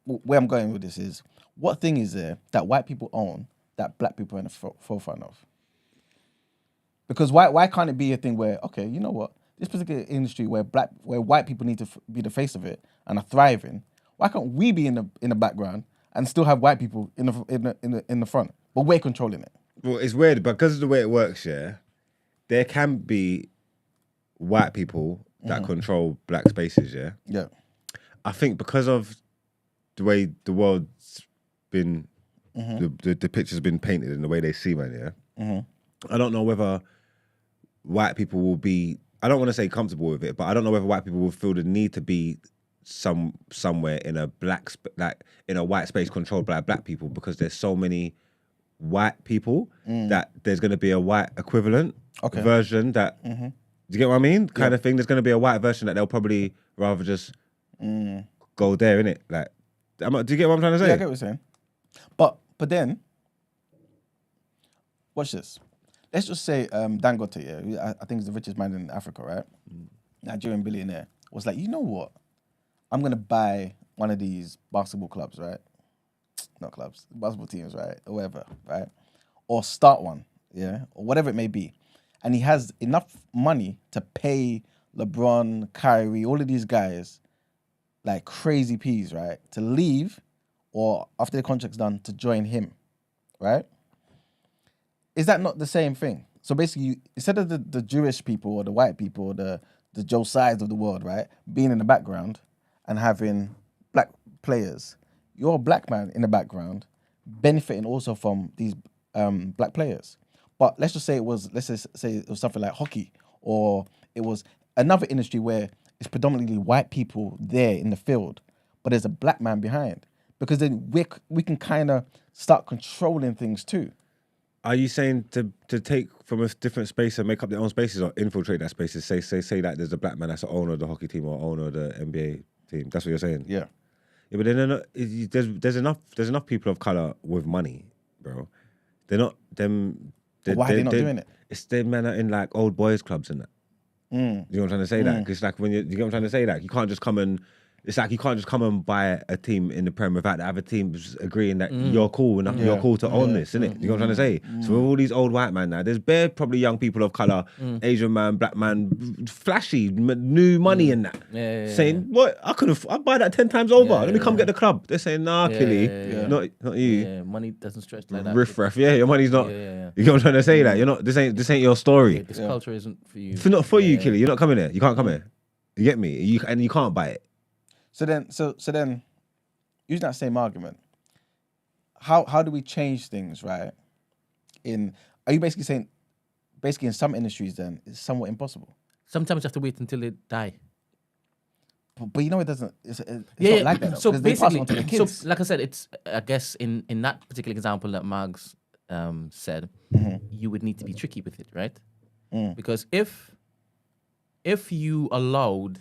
where I'm going with this is, what thing is there that white people own that black people are in the forefront of? Because why can't it be a thing where, okay, you know what, this particular industry where white people need to be the face of it and are thriving, why can't we be in the background and still have white people in the front, but we're controlling it? Well, it's weird because of the way it works. Yeah, there can be white people that control black spaces. Yeah. Yeah. I think because of the way the world's been, the picture's been painted and the way they see man. Yeah. I don't know whether white people will be. I don't want to say comfortable with it, but I don't know whether white people will feel the need to be somewhere in a in a white space controlled by black people, because there's so many white people that there's going to be a white equivalent version that. Do you get what I mean? Kind of thing. There's going to be a white version that they'll probably rather just go there, innit? Like, do you get what I'm trying to say? Yeah, I get what you're saying. But then, watch this. Let's just say Dangote, yeah, I think he's the richest man in Africa, right? Nigerian billionaire, was like, you know what? I'm going to buy one of these basketball clubs, right? Not clubs, basketball teams, right? Or whatever, right? Or start one, yeah? Or whatever it may be. And he has enough money to pay LeBron, Kyrie, all of these guys, like crazy peas, right? To leave, or after the contract's done, to join him, right? Is that not the same thing? So basically, instead of the Jewish people or the white people or the Josiahs of the world, right, being in the background and having black players, you're a black man in the background benefiting also from these black players. But let's just say let's just say it was something like hockey, or it was another industry where it's predominantly white people there in the field, but there's a black man behind. Because then we can kind of start controlling things too. Are you saying to take from a different space and make up their own spaces, or infiltrate that space? Say that there's a black man that's the owner of the hockey team or owner of the NBA team. That's what you're saying. Yeah. Yeah, but then there's enough people of color with money, bro. They're not them. Why are they not doing it? It's them men are in like old boys clubs and that. You know what I'm trying to say? That 'cause it's like when you get what I'm trying to say. That you can't just come and. It's like you can't just come and buy a team in the Prem without the other teams agreeing that you're cool enough, you're cool to own this, isn't it? You know what I'm trying to say? So with all these old white men now, there's bare probably young people of colour, Asian man, black man, flashy, new money in that. Saying, what? I'd buy that 10 times over. Let me come get the club. They're saying, nah, Killy, not you. Yeah, money doesn't stretch like that. Riff-raff, your money's not. You know what I'm trying to say? That you're not. This ain't your story. This culture isn't for you. It's not for you, Killy. You're not coming here. You can't come here. You get me? You can't buy it. So then, using that same argument, how do we change things, right? Are you basically saying, in some industries then, it's somewhat impossible? Sometimes you have to wait until they die. But you know it doesn't. It's not like that. Though, so they pass it basically, on to the kids. so like I said, it's I guess in that particular example that Margs said, you would need to be tricky with it, right? Because if you allowed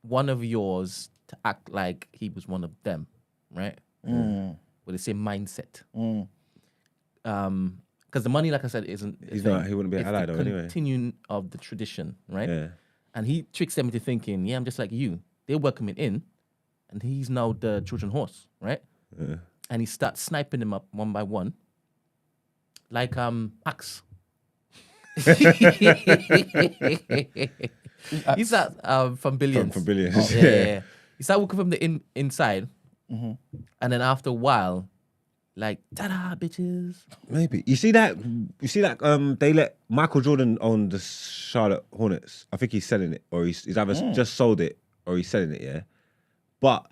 one of yours to act like he was one of them, right? With the same mindset. Because the money, like I said, isn't. He wouldn't be allied though anyway. Continuing of the tradition, right? Yeah. And he tricks them into thinking, yeah, I'm just like you. They're welcoming in, and he's now the Trojan horse, right? Yeah. And he starts sniping them up one by one, like Axe. He's that from Billions. From Billions. Yeah. He started walking from the inside, and then after a while, like, ta-da, bitches. Maybe you see that they let Michael Jordan own the Charlotte Hornets. I think he's selling it, or he's either just sold it or he's selling it. Yeah, but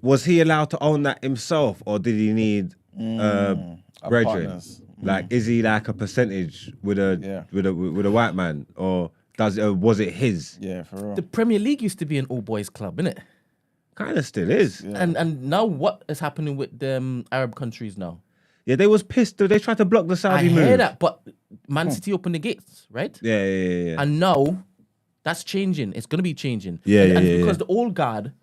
was he allowed to own that himself, or did he need brethren? Partners. Like, is he like a percentage with a white man, or was it his? Yeah, for real. The Premier League used to be an all boys club, innit? Kind of still is. Yeah. And now what is happening with the Arab countries now? Yeah, they was pissed. They tried to block the Saudi I move. hear that, but Man City opened the gates, right? Yeah. And now that's changing. It's going to be changing. Yeah, and yeah. because the old guard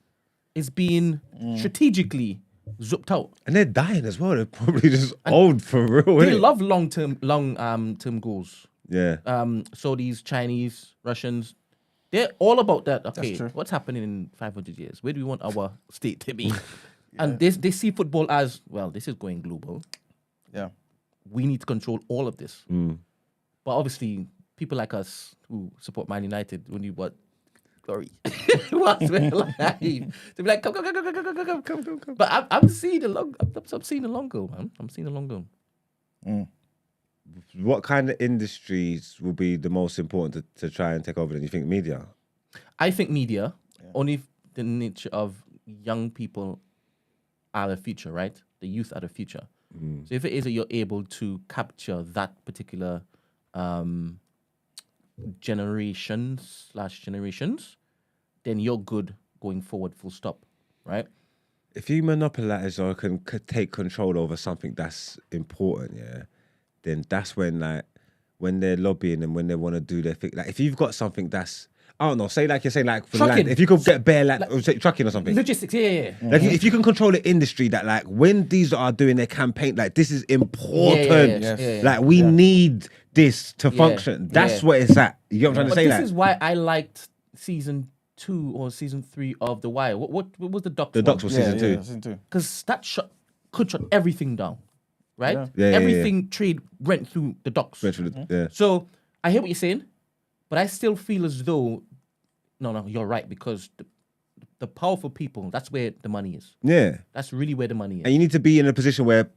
is being strategically zooped out. And they're dying as well. They're probably just old for real. They innit? love long-term goals. Yeah. Saudis, Chinese, Russians, they're all about that. Okay, true. what's happening in 500 years? Where do we want our state to be? And they see football as, well, this is going global. Yeah. We need to control all of this. But obviously, people like us who support Man United, we need what? Glory. Once we're alive. They'll be like, come. But I'm seeing the long goal, man. I'm seeing the long goal. What kind of industries will be the most important to try and take over? Then you think media? I think media, only the nature of young people are the future, right? The youth are the future. So if it is that you're able to capture that particular generations, then you're good going forward, full stop, right? If you monopolize or can take control over something that's important, then that's when when they're lobbying and when they want to do their thing. Like if you've got something that's, I don't know, say like you're saying like for Trucking. land, if you could get bare land, or say trucking or something. Logistics, yeah. Like if you can control the industry that like when these are doing their campaign, like this is important. Yeah. Like we need this to function. That's what it's at. You get what I'm trying to say? This Like is why I liked season 2 or season 3 of The Wire. What was the Docs? the Docs was season 2. Season 2. Because that could shut everything down, right? Yeah, everything trade went through the Docs. Yeah. So I hear what you're saying, but I still feel as though, no, you're right, because the powerful people, that's where the money is. Yeah. That's really where the money is. And you need to be in a position where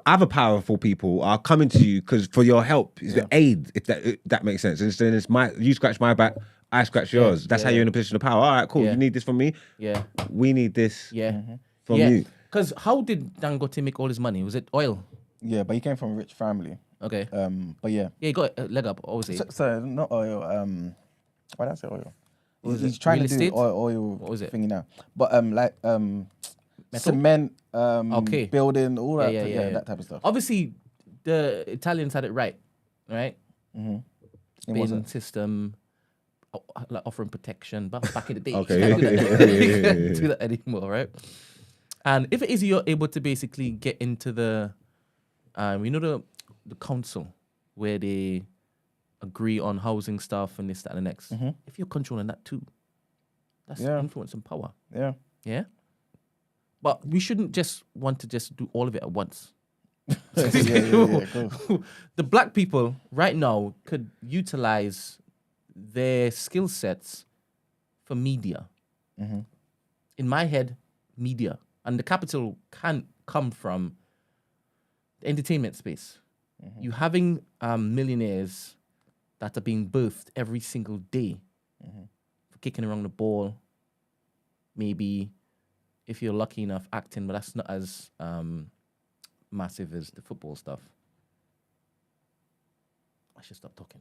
other powerful people are coming to you because for your help, is the aid, if that makes sense. And then it's you scratch my back, I scratch yours. That's how you're in a position of power. All right, cool. Yeah. You need this from me. Yeah. We need this from yeah. you. Because how did Dangote make all his money? Was it oil? Yeah, but he came from a rich family. Okay. But yeah. Yeah, you got a leg up, obviously. So not oil. Why did I say oil? What was He's it? trying Real to do estate? oil What was it? thingy now. But Metal? cement, Okay. building, all that, Yeah. that type of stuff. Obviously, the Italians had it right? In Bin what system, like offering protection, but back in the day, Okay. you can't do that. Yeah. You can't do that anymore, right? And if it is you're able to basically get into the, the council where they agree on housing stuff and this, that, and the next. If you're controlling that too, that's influence and power. Yeah. Yeah. But we shouldn't just want to just do all of it at once. Cool. The black people right now could utilize their skill sets for media. In my head, media. And the capital can't come from the entertainment space. You having millionaires that are being birthed every single day for kicking around the ball. Maybe if you're lucky enough acting, but that's not as massive as the football stuff. I should stop talking.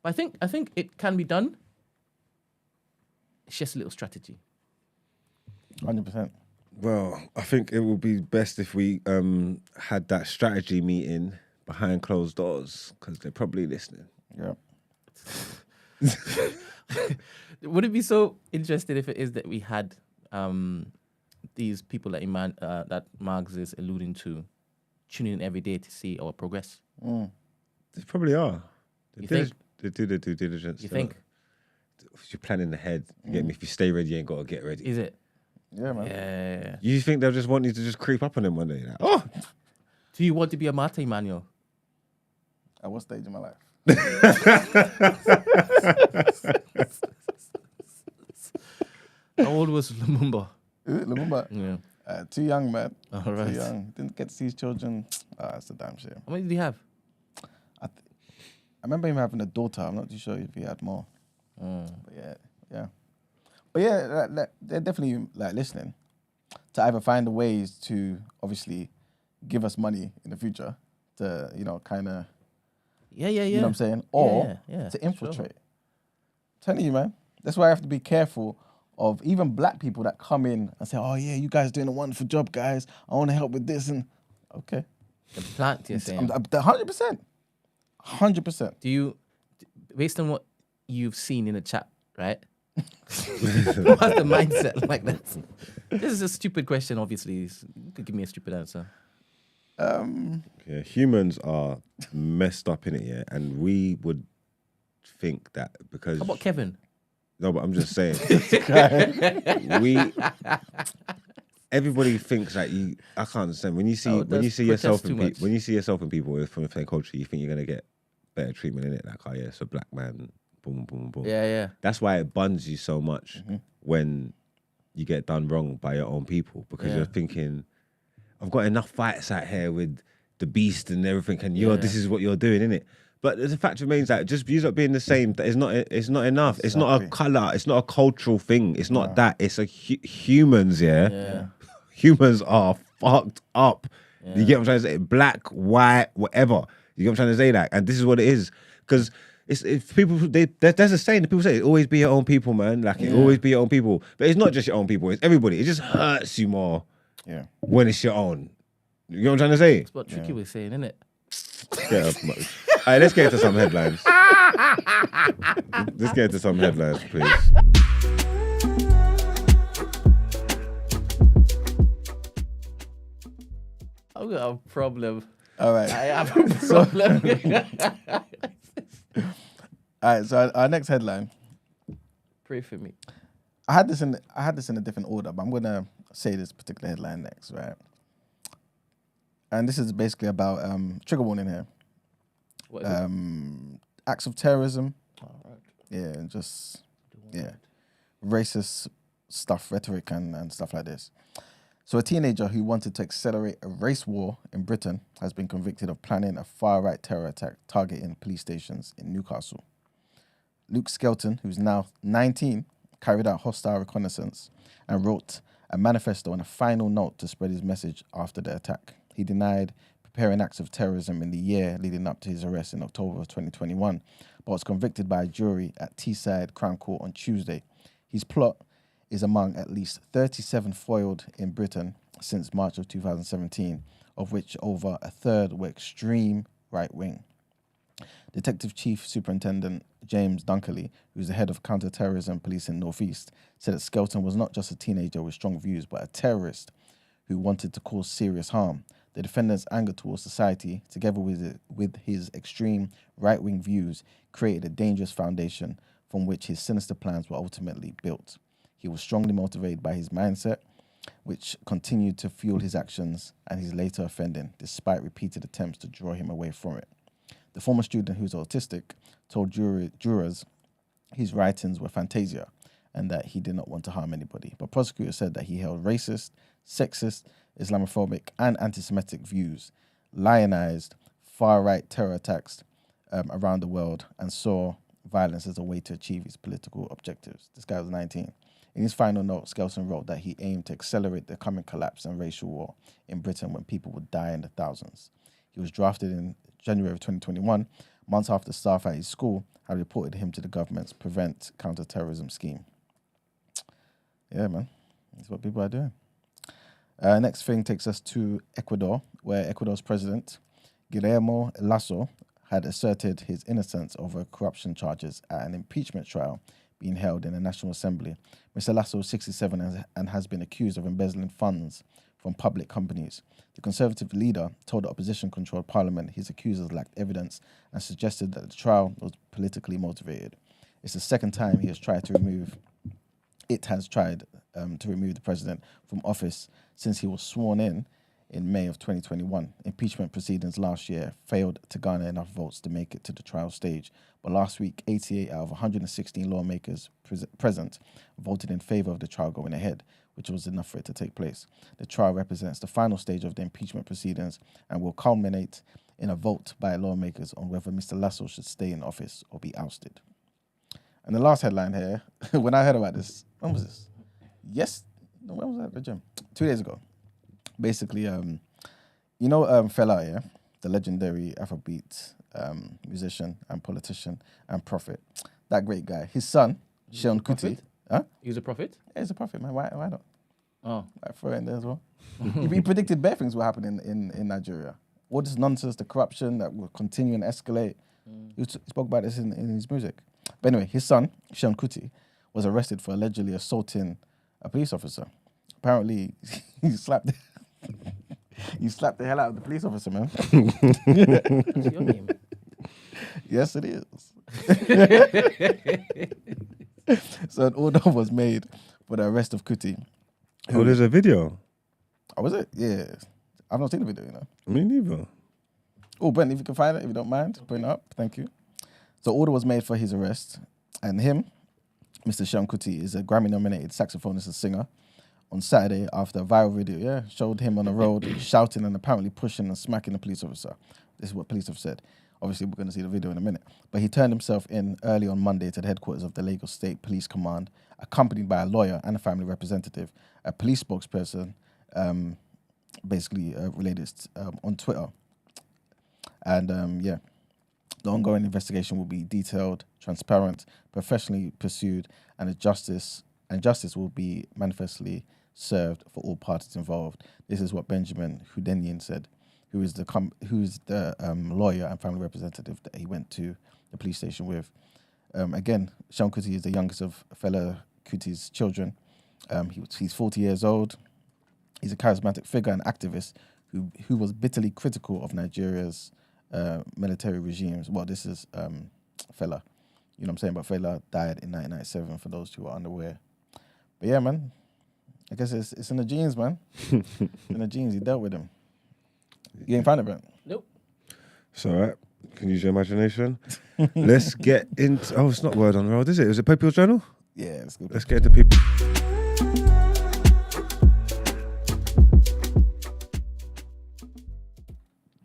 But I think it can be done. It's just a little strategy. 100%. Well, I think it would be best if we had that strategy meeting behind closed doors because they're probably listening. Yeah. Would it be so interesting if it is that we had these people that that Marx is alluding to tuning in every day to see our progress? They probably are. You think? They do their due diligence. You think? If you're planning ahead, you get me? If you stay ready, you ain't got to get ready. Is it? Yeah, man. Yeah. You think they'll just want you to just creep up on them one day? Like, oh! Do you want to be a Mate Manuel? At what stage in my life? How old was Lumumba? Lumumba. Yeah. Too young, man. All right. Too young. Didn't get to see his children. That's a damn shame. How many did he have? I remember him having a daughter. I'm not too sure if he had more. But yeah. But yeah, they're definitely like listening to either find ways to obviously give us money in the future to, kind of, Yeah. you know what I'm saying? Or to infiltrate. Telling you, man. That's why I have to be careful of even black people that come in and say, oh yeah, you guys doing a wonderful job, guys. I want to help with this. And okay. The plant, you're saying. 100%. 100%. Do you, based on what you've seen in the chat, right? What's the mindset like that? This is a stupid question, obviously. You could give me a stupid answer. Yeah, humans are messed up in it, yeah, and we would think that because. How about Kevin? No, but I'm just saying. Everybody thinks that you. I can't understand when you see yourself in people. When you see yourself in people from the same culture, you think you're gonna get better treatment in it. Like, oh yeah, it's a black man. Boom, boom, boom. Yeah. That's why it buns you so much when you get done wrong by your own people because you're thinking, I've got enough fights out here with the beast and everything, and this is what you're doing, innit? But the fact remains that just you not being the same, it's not enough. Exactly. It's not a colour. It's not a cultural thing. It's not that. It's a humans, yeah. Humans are fucked up. Yeah. You get what I'm trying to say? Black, white, whatever. You get what I'm trying to say? That, and this is what it is. Because it's people. There's a saying that people say, always be your own people, man. Like it always be your own people. But it's not just your own people. It's everybody. It just hurts you more. Yeah. When it's your own. You know what I'm trying to say? It's what Tricky was saying, isn't it? All right, let's get into some headlines. Let's get into some headlines, please. I've got a problem. All right. I have a problem. All right, so our next headline. Pray for me. I had this in a different order, but I'm gonna say this particular headline next, right? And this is basically about trigger warning here. What is it? Acts of terrorism. Right. Yeah, and just racist stuff, rhetoric and stuff like this. So a teenager who wanted to accelerate a race war in Britain has been convicted of planning a far-right terror attack targeting police stations in Newcastle. Luke Skelton, who's now 19, carried out hostile reconnaissance and wrote a manifesto and a final note to spread his message after the attack. he denied preparing acts of terrorism in the year leading up to his arrest in October of 2021, but was convicted by a jury at Teesside Crown Court on Tuesday. His plot is among at least 37 foiled in Britain since March of 2017, of which over a third were extreme right-wing. Detective Chief Superintendent James Dunkerley, who's the head of counter-terrorism police in North East, said that Skelton was not just a teenager with strong views, but a terrorist who wanted to cause serious harm. The defendant's anger towards society, together with his extreme right-wing views, created a dangerous foundation from which his sinister plans were ultimately built. He was strongly motivated by his mindset, which continued to fuel his actions and his later offending, despite repeated attempts to draw him away from it. The former student, who's autistic, told jurors his writings were fantasia and that he did not want to harm anybody. But prosecutors said that he held racist, sexist, Islamophobic, and anti-Semitic views, lionized far-right terror attacks around the world, and saw violence as a way to achieve his political objectives. This guy was 19. In his final note, Skelton wrote that he aimed to accelerate the coming collapse and racial war in Britain when people would die in the thousands. He was drafted in January of 2021, months after staff at his school had reported him to the government's Prevent Counter-Terrorism scheme. Yeah, man. That's what people are doing. Next thing takes us to Ecuador, where Ecuador's president, Guillermo Lasso, had asserted his innocence over corruption charges at an impeachment trial being held in the National Assembly. Mr. Lasso is 67 and has been accused of embezzling funds from public companies. The Conservative leader told the opposition-controlled parliament his accusers lacked evidence and suggested that the trial was politically motivated. It's the second time he has tried to remove the president from office since he was sworn in May of 2021. Impeachment proceedings last year failed to garner enough votes to make it to the trial stage, but last week, 88 out of 116 lawmakers present voted in favour of the trial going ahead, which was enough for it to take place. The trial represents the final stage of the impeachment proceedings and will culminate in a vote by lawmakers on whether Mr. Lasso should stay in office or be ousted. And the last headline here, when I heard about this, when was this? When was that at the gym? 2 days ago. Basically, Fela, yeah? The legendary Afrobeat musician and politician and prophet. That great guy. His son, Seun Kuti. Huh? He's a prophet? Yeah, he's a prophet, man. Why not? Oh. I throw it in there as well. He predicted bad things will happen in Nigeria. All this nonsense, the corruption that will continue and escalate. He spoke about this in his music. But anyway, his son, Seun Kuti, was arrested for allegedly assaulting a police officer. Apparently, he slapped the hell out of the police officer, man. That's your name. Yes, it is. So an order was made for the arrest of Kuti. Oh, there's a video. Oh, was it? Yeah. I've not seen the video, you know. Me neither. Oh, Brent, if you can find it, if you don't mind, bring it up. Thank you. So order was made for his arrest. And him, Mr. Seun Kuti, is a Grammy-nominated saxophonist and singer. On Saturday, after a viral video, showed him on the road shouting and apparently pushing and smacking the police officer. This is what police have said. Obviously, we're going to see the video in a minute. But he turned himself in early on Monday to the headquarters of the Lagos State Police Command, accompanied by a lawyer and a family representative. A police spokesperson relayed this on Twitter. And the ongoing investigation will be detailed, transparent, professionally pursued, and justice will be manifestly served for all parties involved. This is what Benjamin Hudenian said, who is the lawyer and family representative that he went to the police station with. Again, Seun Kuti is the youngest of Fela Kuti's children. He's 40 years old. He's a charismatic figure and activist who was bitterly critical of Nigeria's military regimes. Well, this is Fela. You know what I'm saying? But Fela died in 1997, for those who are unaware. But yeah, man, I guess it's in the genes, man. In the genes, he dealt with him. You ain't found it, Brent? Nope. It's all right. Can you use your imagination? Let's get into... Oh, it's not Word on the Road, is it? Is it People's Journal? Yeah, it's good. Let's get into people.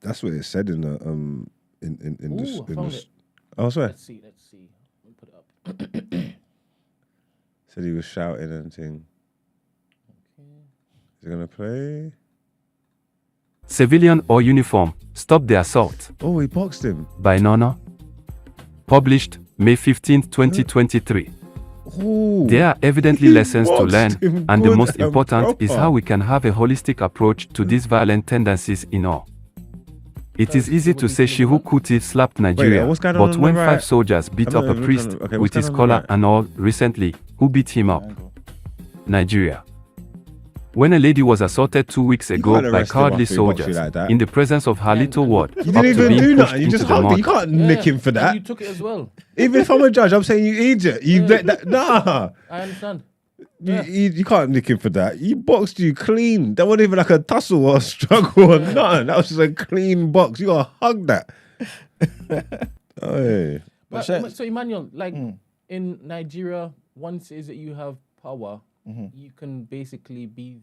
That's what it said in the in this. I found it. Oh, sorry. Let's see. Let me put it up. Said he was shouting and thing. Okay. Is it gonna play? Civilian or uniform, stop the assault. Oh, he boxed him. By Nana. Published May 15, 2023. Ooh. There are evidently He lessons to boxed learn, him and the good most and important is proper. how we can have a holistic approach to these violent tendencies in all. It is easy to say Seun Kuti slapped Nigeria, what's going on but on when the 5 right? soldiers beat I'm up not- a priest okay, with what's his going on on the collar right? and all recently, who beat him up? Angle. Nigeria. When a lady was assaulted 2 weeks ago can't by arrest him cowardly after he boxed you soldiers like that. in the presence of her And- little and- ward, You You up didn't to even being do pushed nothing. You into just the hugged him. mud. You can't Yeah, nick him for and that. You took it as well. Even if I'm a judge, I'm saying you idiot. You let that. Nah. I understand. You can't nick him for that. He boxed you clean. That wasn't even like a tussle or a struggle or nothing. That was just a clean box. You gotta hug that. Hey. But, Shay- so Emmanuel, like in Nigeria, once is that you have power, you can basically be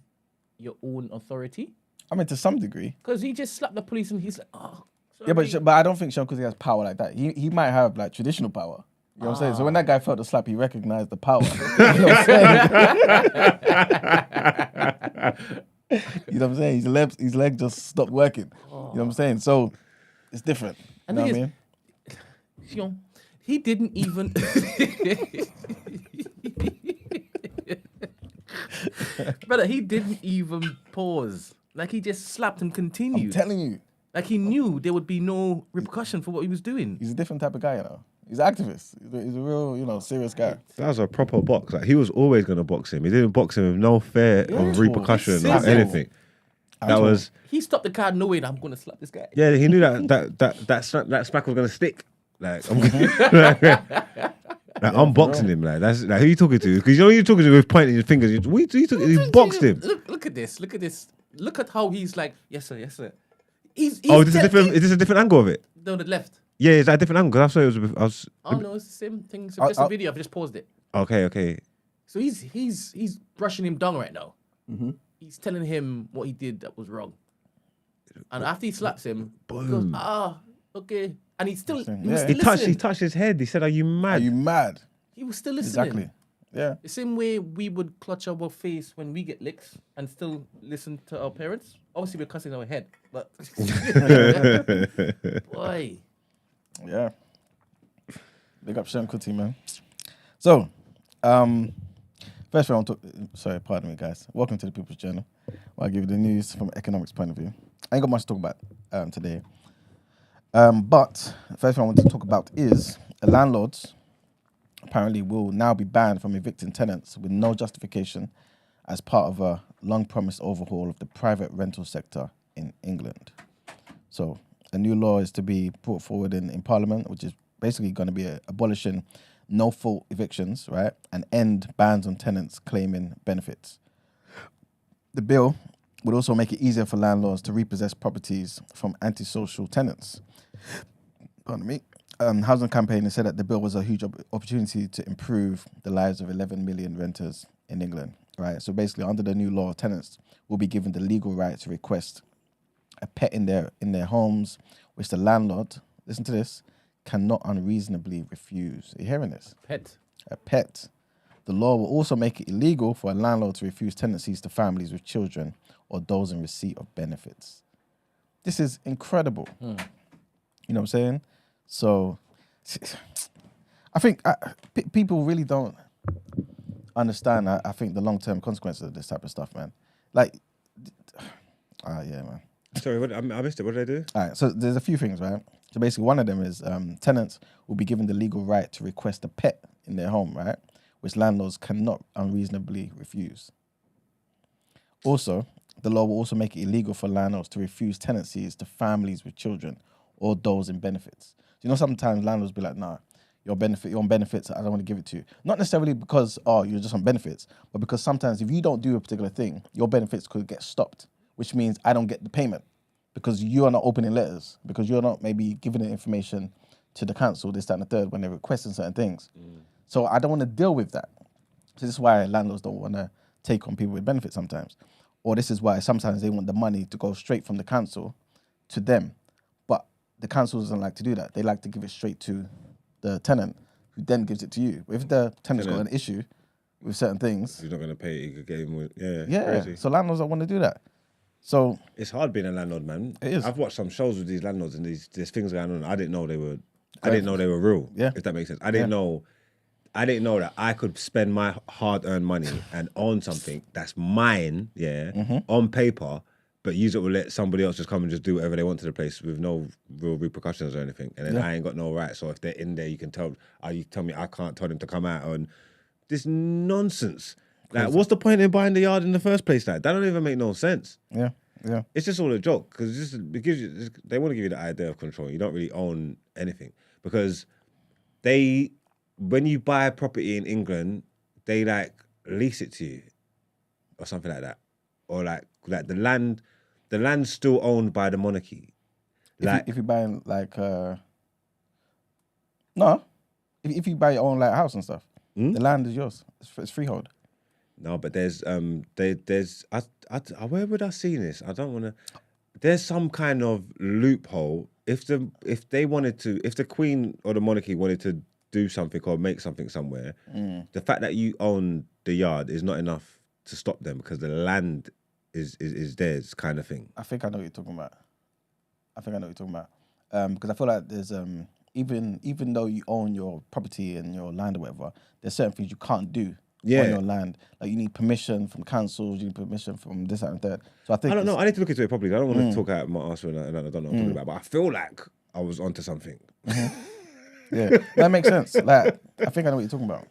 your own authority. I mean, to some degree. Because he just slapped the police and he's like, oh, sorry. Yeah, but I don't think Seun Kuti has power like that. He might have like traditional power. You know what I'm saying? So when that guy felt the slap, he recognized the power. You know what I'm saying? You know what I'm saying? His leg just stopped working. You know what I'm saying? So it's different. And You know what I thing mean? you know, he didn't even. Brother, he didn't even pause. Like he just slapped and I'm continued. telling you, Like he knew there would be no repercussion for what he was doing. he's a different type of guy, you know. He's an activist. He's a real, serious guy. That was a proper box. Like he was always gonna box him. He didn't box him with no fear of repercussion or Sizzle. anything. That was He stopped the car knowing I'm gonna slap this guy. yeah. He knew that smack was gonna stick. Like I'm, like, unboxing him. Like that's like who you talking to? Because you know you're talking to with pointing your fingers. He boxed him. Look at this. Look at this. Look at how he's like, yes sir, yes sir. He's Oh, this is different. Is this a different angle of it? On the left. Yeah, is that a different angle? Because I saw it was. I was. Oh no, it's the same thing. So I'll- just a video. I've just paused it. Okay. So he's brushing him down right now. He's telling him what he did that was wrong. And after he slaps him, he goes, okay. And he was Yeah. still He listening. touched his head. He said, "Are you Are mad?" you mad? He was still listening. Exactly. Yeah. The same way we would clutch our face when we get licks and still listen to our parents. Obviously, we're cussing our head, but boy, Yeah. Big up Seun Kuti, man. So, first thing I want to... Sorry, pardon me, guys. Welcome to the People's Journal, where I give you the news from an economics point of view. I ain't got much to talk about today. But the first thing I want to talk about is landlords apparently will now be banned from evicting tenants with no justification as part of a long-promised overhaul of the private rental sector in England. So a new law is to be brought forward in Parliament, which is basically going to be abolishing no-fault evictions, right, and end bans on tenants claiming benefits. The bill would also make it easier for landlords to repossess properties from antisocial tenants. Pardon me. Housing Campaign has said that the bill was a huge opportunity to improve the lives of 11 million renters in England, right? So basically, under the new law, tenants will be given the legal right to request a pet in their homes, which the landlord, listen to this, cannot unreasonably refuse. Are you hearing this? pet. A pet. The law will also make it illegal for a landlord to refuse tenancies to families with children or those in receipt of benefits. This is incredible. You know what I'm saying? So, I think people really don't understand, I think, the long-term consequences of this type of stuff, man. Like, yeah, man. Sorry, I missed it. What did I do? All right, so there's a few things, right? So basically, one of them is tenants will be given the legal right to request a pet in their home, right? Which landlords cannot unreasonably refuse. Also, the law will also make it illegal for landlords to refuse tenancies to families with children or those in benefits. You know, sometimes landlords be like, nah, you're on benefits, I don't want to give it to you. Not necessarily because, you're just on benefits, but because sometimes if you don't do a particular thing, your benefits could get stopped, which means I don't get the payment because you are not opening letters, because you're not maybe giving the information to the council, this, that, and the third, when they're requesting certain things. So I don't want to deal with that. So this is why landlords don't want to take on people with benefits sometimes. Or this is why sometimes they want the money to go straight from the council to them. But the council doesn't like to do that. They like to give it straight to the tenant, who then gives it to you. If the tenant's got an issue with certain things, You're not gonna pay. You could get him with yeah. Crazy. So landlords don't want to do that. So It's hard being a landlord, man. It is. I've watched some shows with these landlords and there's things going on. I didn't know they were real. Yeah. If that makes sense. I didn't know that I could spend my hard-earned money and own something that's mine, on paper, but use it to let somebody else just come and just do whatever they want to the place with no real repercussions or anything. And then I ain't got no right. So if they're in there, you can tell. You tell me I can't tell them to come out and this nonsense. Like, what's the point in buying the yard in the first place? Like, that don't even make no sense. yeah. It's just all a joke because it gives you. They want to give you the idea of control. You don't really own anything because when you buy a property in England, they like lease it to you or something like that, or like the land's still owned by the monarchy. If you buy like no, if you buy your own like house and stuff, the land is yours. It's freehold. No, but there's where would I see this? I don't want to. There's some kind of loophole. If the Queen or the monarchy wanted to do something or make something somewhere, the fact that you own the yard is not enough to stop them because the land is theirs, kind of thing. I think I know what you're talking about. Because I feel like there's even though you own your property and your land or whatever, there's certain things you can't do on your land. Like you need permission from councils, you need permission from this and that. So I don't know. I need to look into it properly. I don't want to talk out my arse and I don't know what I'm talking about. But I feel like I was onto something. Yeah, that makes sense. Like I think I know what you're talking about,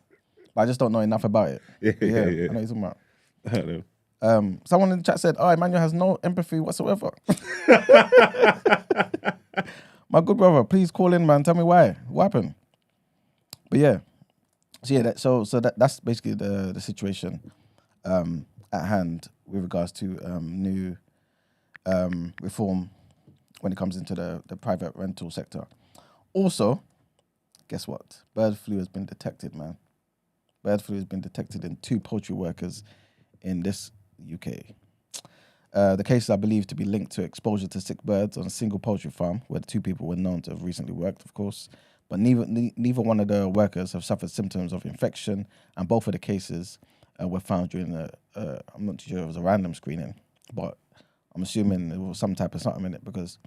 but I just don't know enough about it. Yeah. I know what you're talking about. I don't know. Someone in the chat said, "Oh, Emmanuel has no empathy whatsoever." My good brother, please call in, man. Tell me why. What happened? But yeah, so that's basically the situation at hand with regards to new reform when it comes into the private rental sector. Also, guess what? Bird flu has been detected, man. Bird flu has been detected in 2 poultry workers in this UK. The cases are believed to be linked to exposure to sick birds on a single poultry farm where the 2 people were known to have recently worked, of course. But neither one of the workers have suffered symptoms of infection, and both of the cases were found during I'm not too sure if it was a random screening, but I'm assuming there was some type of something in it because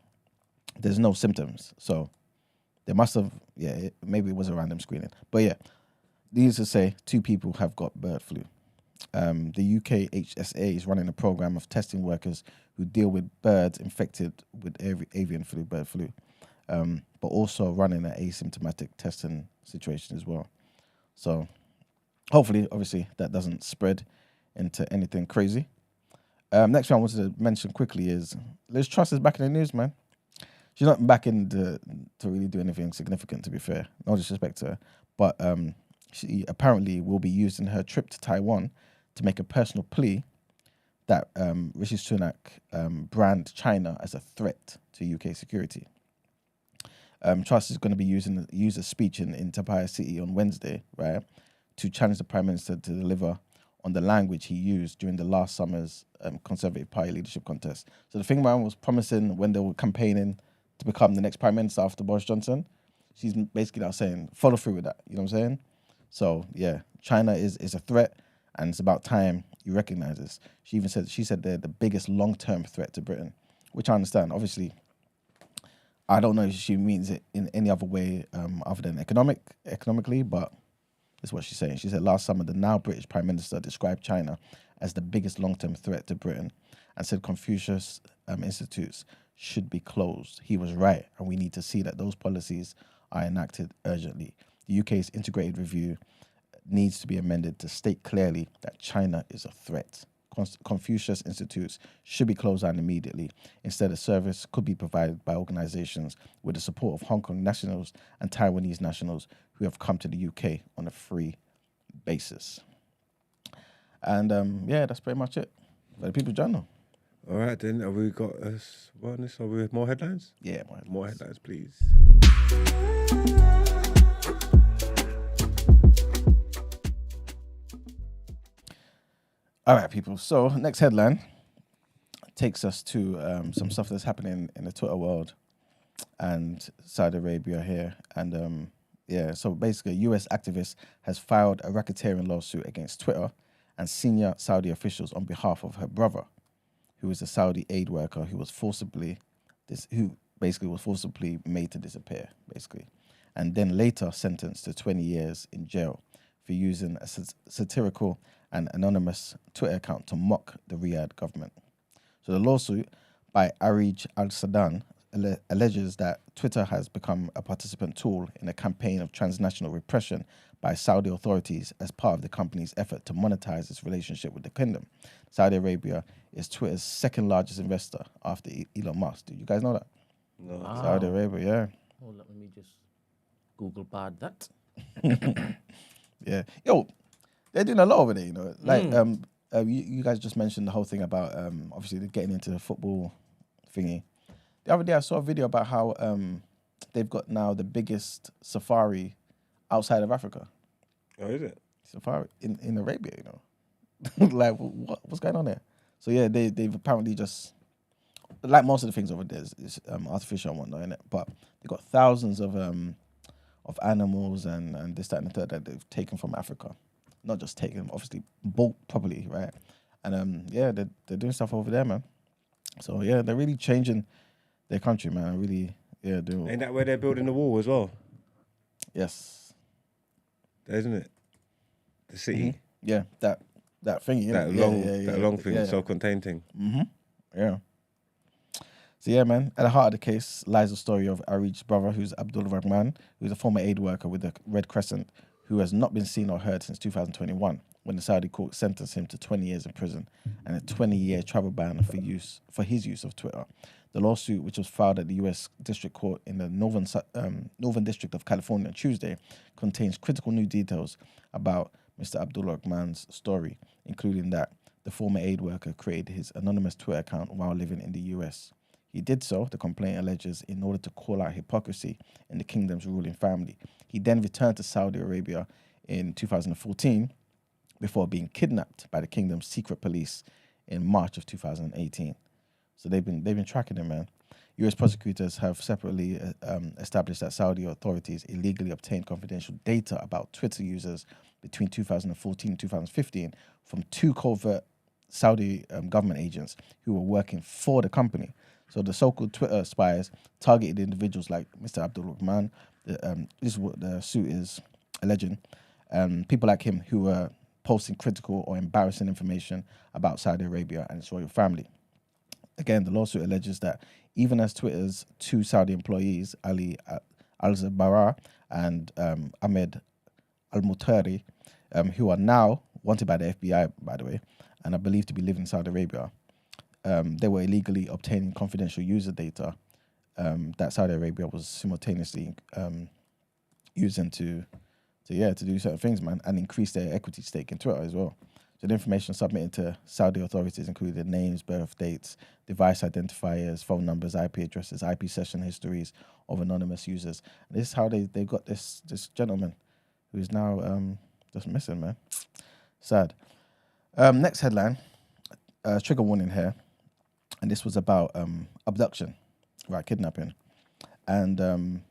there's no symptoms. So they must have, maybe it was a random screening. But yeah, needless to say, 2 people have got bird flu. The UK HSA is running a program of testing workers who deal with birds infected with avian flu, bird flu, but also running an asymptomatic testing situation as well. So hopefully, obviously, that doesn't spread into anything crazy. Next one I wanted to mention quickly is Liz Truss is back in the news, man. She's not back in to really do anything significant, to be fair. No disrespect to her. But she apparently will be used in her trip to Taiwan to make a personal plea that Rishi Sunak brand China as a threat to UK security. Truss is going to be use a speech in Tapaya City on Wednesday, right, to challenge the Prime Minister to deliver on the language he used during the last summer's Conservative Party leadership contest. So the thing man was promising when they were campaigning to become the next Prime Minister after Boris Johnson, she's basically now saying, follow through with that. You know what I'm saying? So, yeah, China is a threat, and it's about time you recognise this. She said they're the biggest long-term threat to Britain, which I understand. Obviously, I don't know if she means it in any other way other than economically, but that's what she's saying. She said last summer, the now British Prime Minister described China as the biggest long-term threat to Britain and said Confucius institutes should be closed. He was right, and we need to see that those policies are enacted urgently. The UK's integrated review needs to be amended to state clearly that China is a threat. Confucius institutes should be closed down immediately. Instead, a service could be provided by organisations with the support of Hong Kong nationals and Taiwanese nationals who have come to the UK on a free basis. And that's pretty much it for the People's Journal. All right, then. Have we got us on this? Are we with more headlines? Yeah, more headlines, please. All right, people. So next headline takes us to some stuff that's happening in the Twitter world and Saudi Arabia here. And so basically a US activist has filed a racketeering lawsuit against Twitter and senior Saudi officials on behalf of her brother, who was a Saudi aid worker who basically was forcibly made to disappear, basically, and then later sentenced to 20 years in jail for using a satirical and anonymous Twitter account to mock the Riyadh government. So the lawsuit by Arij Al-Sadan alleges that Twitter has become a participant tool in a campaign of transnational repression by Saudi authorities as part of the company's effort to monetize its relationship with the kingdom. Saudi Arabia is Twitter's second largest investor after Elon Musk. Did you guys know that? No. Wow. Saudi Arabia, yeah. Hold up, let me just Google bad that. Yeah. Yo, they're doing a lot over there, you know. Like, you guys just mentioned the whole thing about, obviously, getting into the football thingy. The other day, I saw a video about how they've got now the biggest safari outside of Africa. Oh, is it? Safari in Arabia, you know. Like, what's going on there? So, yeah, they've apparently just, like most of the things over there, is artificial and whatnot, innit? But they've got thousands of animals and this, that, and the third that they've taken from Africa. Not just taken, obviously, bought properly, right? And, yeah, they're doing stuff over there, man. So, yeah, they're really changing their country, man. Really, yeah, doing. Ain't that where they're building the wall as well? Yes. Isn't it? The city. Yeah, that thing. That long thing, self-contained thing. Yeah. So yeah, man. At the heart of the case lies the story of Arij's brother, who's Abducted, who's a former aid worker with the Red Crescent, who has not been seen or heard since 2021, when the Saudi court sentenced him to 20 years in prison and a 20-year travel ban for his use of Twitter. The lawsuit, which was filed at the U.S. District Court in the Northern District of California on Tuesday, contains critical new details about Mr. Abdulrahman's story, including that the former aid worker created his anonymous Twitter account while living in the U.S. He did so, the complaint alleges, in order to call out hypocrisy in the kingdom's ruling family. He then returned to Saudi Arabia in 2014 before being kidnapped by the kingdom's secret police in March of 2018. So they've been tracking him, man. U.S. prosecutors have separately established that Saudi authorities illegally obtained confidential data about Twitter users between 2014 and 2015 from two covert Saudi government agents who were working for the company. So the so-called Twitter spies targeted individuals like Mr. Abdulrahman. This is what the suit is alleging. People like him who were posting critical or embarrassing information about Saudi Arabia and its royal family. Again, the lawsuit alleges that even as Twitter's two Saudi employees, Ali Al-Zabara and Ahmed Al-Mutari, who are now wanted by the FBI, by the way, and are believed to be living in Saudi Arabia, they were illegally obtaining confidential user data that Saudi Arabia was simultaneously using to do certain things, man, and increase their equity stake in Twitter as well. So the information submitted to Saudi authorities included names, birth dates, device identifiers, phone numbers, IP addresses, IP session histories of anonymous users. And this is how they got this gentleman who is now just missing, man. Sad. Next headline, trigger warning here. And this was about abduction, right, kidnapping. And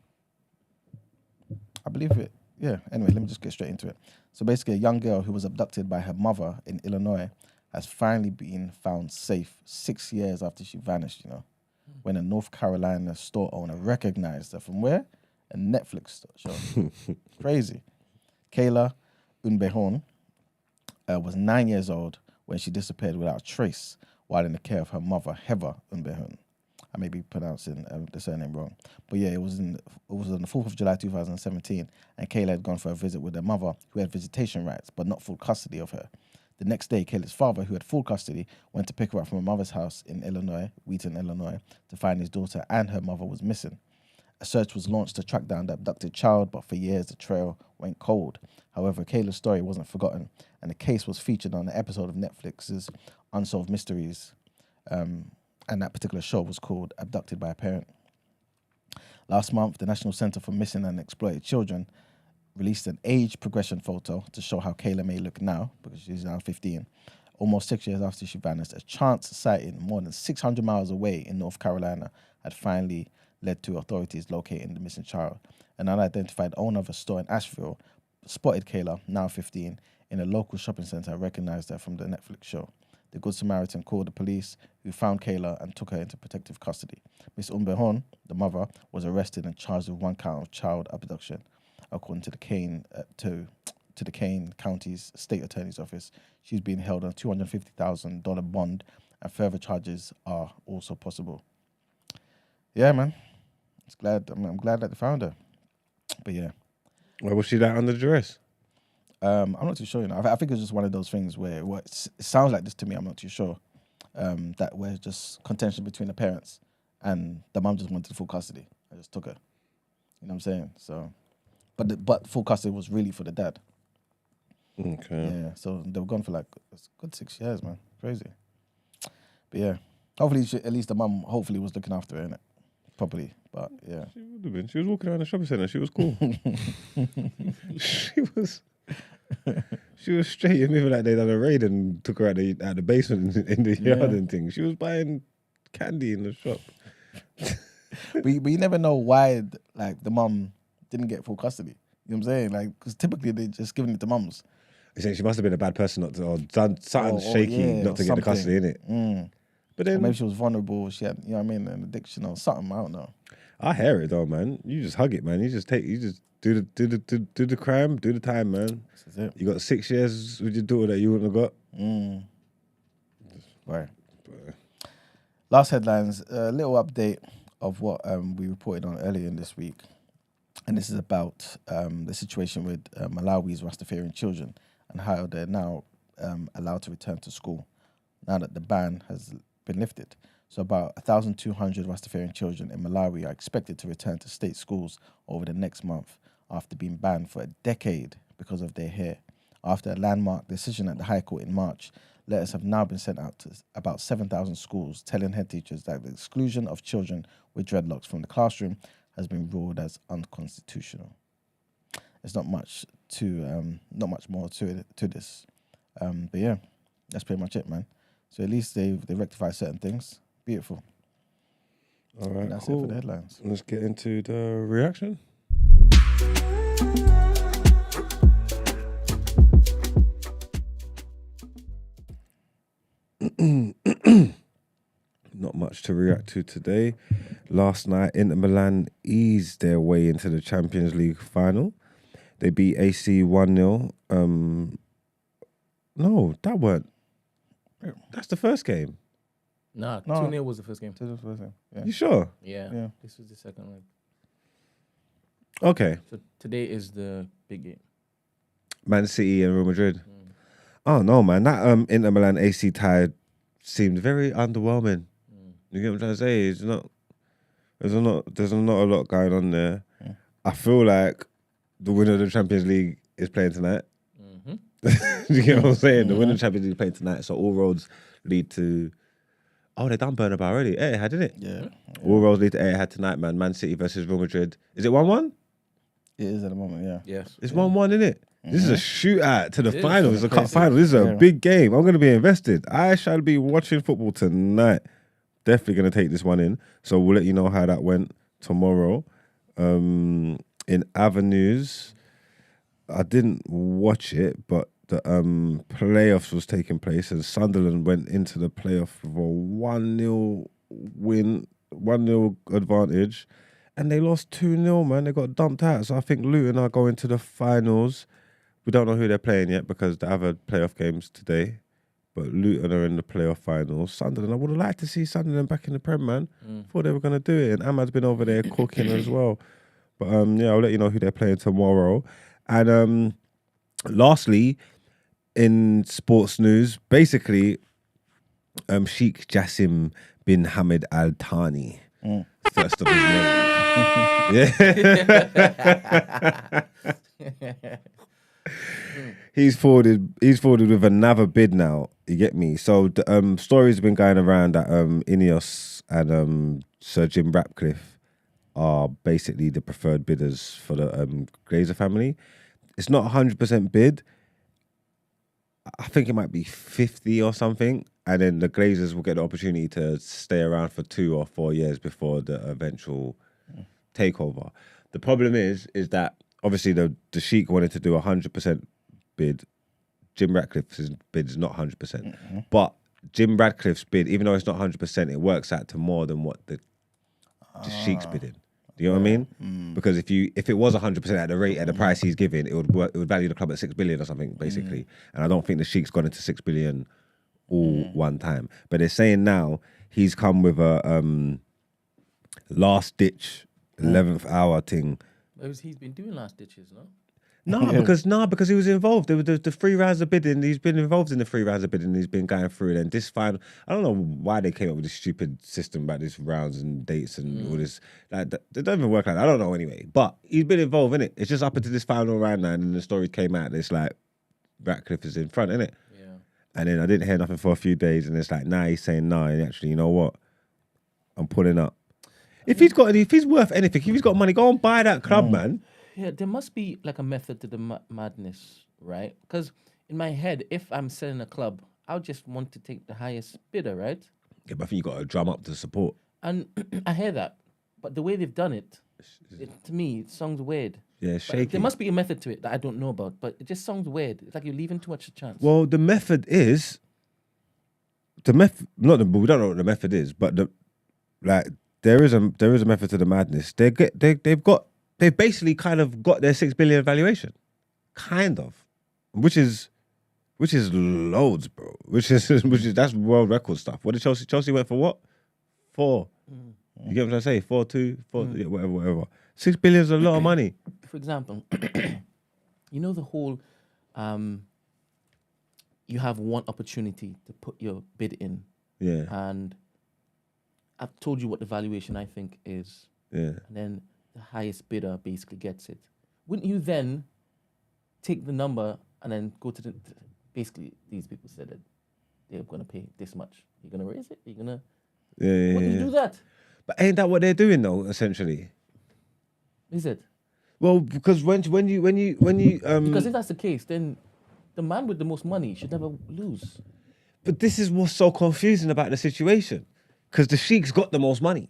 I believe it, yeah, anyway, let me just get straight into it. So basically, a young girl who was abducted by her mother in Illinois has finally been found safe 6 years after she vanished, you know, when a North Carolina store owner recognized her from where? A Netflix show. Crazy. Kayla Unbehorn was 9 years old when she disappeared without a trace while in the care of her mother, Heather Unbehorn. I may be pronouncing the surname wrong. But yeah, it was on the 4th of July 2017, and Kayla had gone for a visit with her mother, who had visitation rights, but not full custody of her. The next day, Kayla's father, who had full custody, went to pick her up from her mother's house in Illinois, Wheaton, Illinois, to find his daughter and her mother was missing. A search was launched to track down the abducted child, but for years the trail went cold. However, Kayla's story wasn't forgotten, and the case was featured on an episode of Netflix's Unsolved Mysteries, and that particular show was called Abducted by a Parent. Last month, the National Center for Missing and Exploited Children released an age progression photo to show how Kayla may look now, because she's now 15, almost 6 years after she vanished. A chance sighting more than 600 miles away in North Carolina had finally led to authorities locating the missing child. An unidentified owner of a store in Asheville spotted Kayla, now 15, in a local shopping center and recognized her from the Netflix show. the Good Samaritan called the police, who found Kayla and took her into protective custody. Miss Umbehon, the mother, was arrested and charged with 1 count of child abduction, according to the Kane the Kane County's State Attorney's Office. She's being held on a $250,000 bond, and further charges are also possible. Yeah, man. I'm glad that they found her. But yeah. Why was she that under duress? I'm not too sure, you know. I think it's just one of those things where it sounds like this to me, I'm not too sure. That where just contention between the parents and the mum just wanted full custody. I just took her. You know what I'm saying? So, but full custody was really for the dad. Okay. Yeah, so they were gone for like a good 6 years, man. Crazy. But yeah, hopefully, at least the mum hopefully was looking after her, innit? Properly, but yeah. She would have been. She was walking around the shopping centre. She was cool. She was straight and moving like they done a raid and took her out the basement in the yard and things. She was buying candy in the shop. but you never know why like the mum didn't get full custody. You know what I'm saying? Like, because typically they're just giving it to mums. You're saying she must have been a bad person not to, or done something shaky not to get the custody, innit? But then, or maybe she was vulnerable. She had, you know what I mean, an addiction or something. I don't know. I hear it though, man. You just hug it, man. You just do the crime, do the time, man. This is it. You got 6 years with your daughter that you wouldn't have got. Right. Last headlines. A little update of what we reported on earlier in this week, and this is about the situation with Malawi's Rastafarian children and how they're now allowed to return to school now that the ban has been lifted. So about 1,200 Rastafarian children in Malawi are expected to return to state schools over the next month after being banned for a decade because of their hair. After a landmark decision at the High Court in March, letters have now been sent out to about 7,000 schools telling head teachers that the exclusion of children with dreadlocks from the classroom has been ruled as unconstitutional. There's not much more to this. But yeah, that's pretty much it, man. So at least they rectified certain things. Beautiful. All right, and that's cool. it for the headlines. Let's get into the reaction. Not much to react to today. Last night, Inter Milan eased their way into the Champions League final. They beat AC 1-0. No, that weren't. That's the first game. Nah, No. 2-0 was the first game. Yeah. You sure? Yeah. This was the second leg. Okay. So today is the big game. Man City and Real Madrid. Oh no, man! That Inter Milan AC tie seemed very underwhelming. You get what I'm trying to say? It's not. There's not a lot going on there. I feel like the winner of the Champions League is playing tonight. You get what I'm saying? The winner of the Champions League is playing tonight, so all roads lead to. Oh, they done Bernabeu already. Etihad, didn't it? Yeah. All roads lead to Etihad tonight, man. Man City versus Real Madrid. Is it 1-1? It is at the moment, yeah. Yes. It's 1-1, isn't it? This is a shootout to the It is. final. It's a cup Crazy. final. This is a Yeah. big game. I'm going to be invested. I shall be watching football tonight. Definitely going to take this one in. So we'll let you know how that went tomorrow. In Avenues, I didn't watch it, but the playoffs was taking place and Sunderland went into the playoff with a 1-0 win, 1-0 advantage. And they lost 2-0, man. They got dumped out. So I think Luton are going to the finals. We don't know who they're playing yet because they have a playoff games today. But Luton are in the playoff finals. Sunderland, I would have liked to see Sunderland back in the Prem, man. Thought they were going to do it. And Ahmad's been over there cooking as well. But yeah, I'll let you know who they're playing tomorrow. And lastly, in sports news, basically, Sheikh Jassim bin Hamid Al Thani. First of his name. Yeah. He's forwarded with another bid now. You get me? So the story's been going around that Ineos and Sir Jim Ratcliffe are basically the preferred bidders for the Glazer family. It's not 100% bid. I think it might be 50 or something. And then the Glazers will get the opportunity to stay around for 2 or 4 years before the eventual takeover. The problem is that obviously the Sheikh wanted to do 100% bid. Jim Ratcliffe's bid is not 100%. But Jim Radcliffe's bid, even though it's not 100%, it works out to more than what the Sheik's bidding. Do you know what I mean? Because if it was 100% at the rate at the price he's giving, it would value the club at 6 billion or something, basically. And I don't think the Sheik's gone into 6 billion all one time. But they're saying now he's come with a last ditch 11th hour thing. He's been doing last ditches, no? Because he was involved. There were the 3 rounds of bidding. He's been involved in the 3 rounds of bidding. He's been going through it. And this final, I don't know why they came up with this stupid system about this rounds and dates and all this. Like, they don't even work like that. I don't know anyway. But he's been involved in it. It's just up into this final round now, and the story came out. And it's like Ratcliffe is in front, innit? Yeah. And then I didn't hear nothing for a few days, and it's like now he's saying no. And actually, you know what? I'm pulling up. If he's worth anything, if he's got money, go and buy that club, man. Yeah, there must be like a method to the madness, right? Because in my head, if I'm selling a club, I'll just want to take the highest bidder, right? Yeah, but I think you got to drum up the support. And I hear that, but the way they've done it, to me, it sounds weird. Yeah, But shaky. there must be a method to it that I don't know about, but it just sounds weird. It's like you're leaving too much a chance. Well, the method is we don't know what the method is, but there is a method to the madness. They've basically kind of got their 6 billion valuation, kind of, which is loads, bro. Which is that's world record stuff. What did Chelsea? Chelsea went for what? 4. You get what I say? 4, 2, 4, yeah, whatever. 6 billion is a lot of money. For example, you know the whole, you have one opportunity to put your bid in, Yeah, and I've told you what the valuation I think is, yeah. and then the highest bidder basically gets it. Wouldn't you then take the number and then go to basically these people said that they're going to pay this much. You're going to raise it? You're going to... Yeah. Why do you do that? But ain't that what they're doing though? Essentially. Is it? Well, because when you Because if that's the case, then the man with the most money should never lose. But this is what's so confusing about the situation, because the Sheik's got the most money.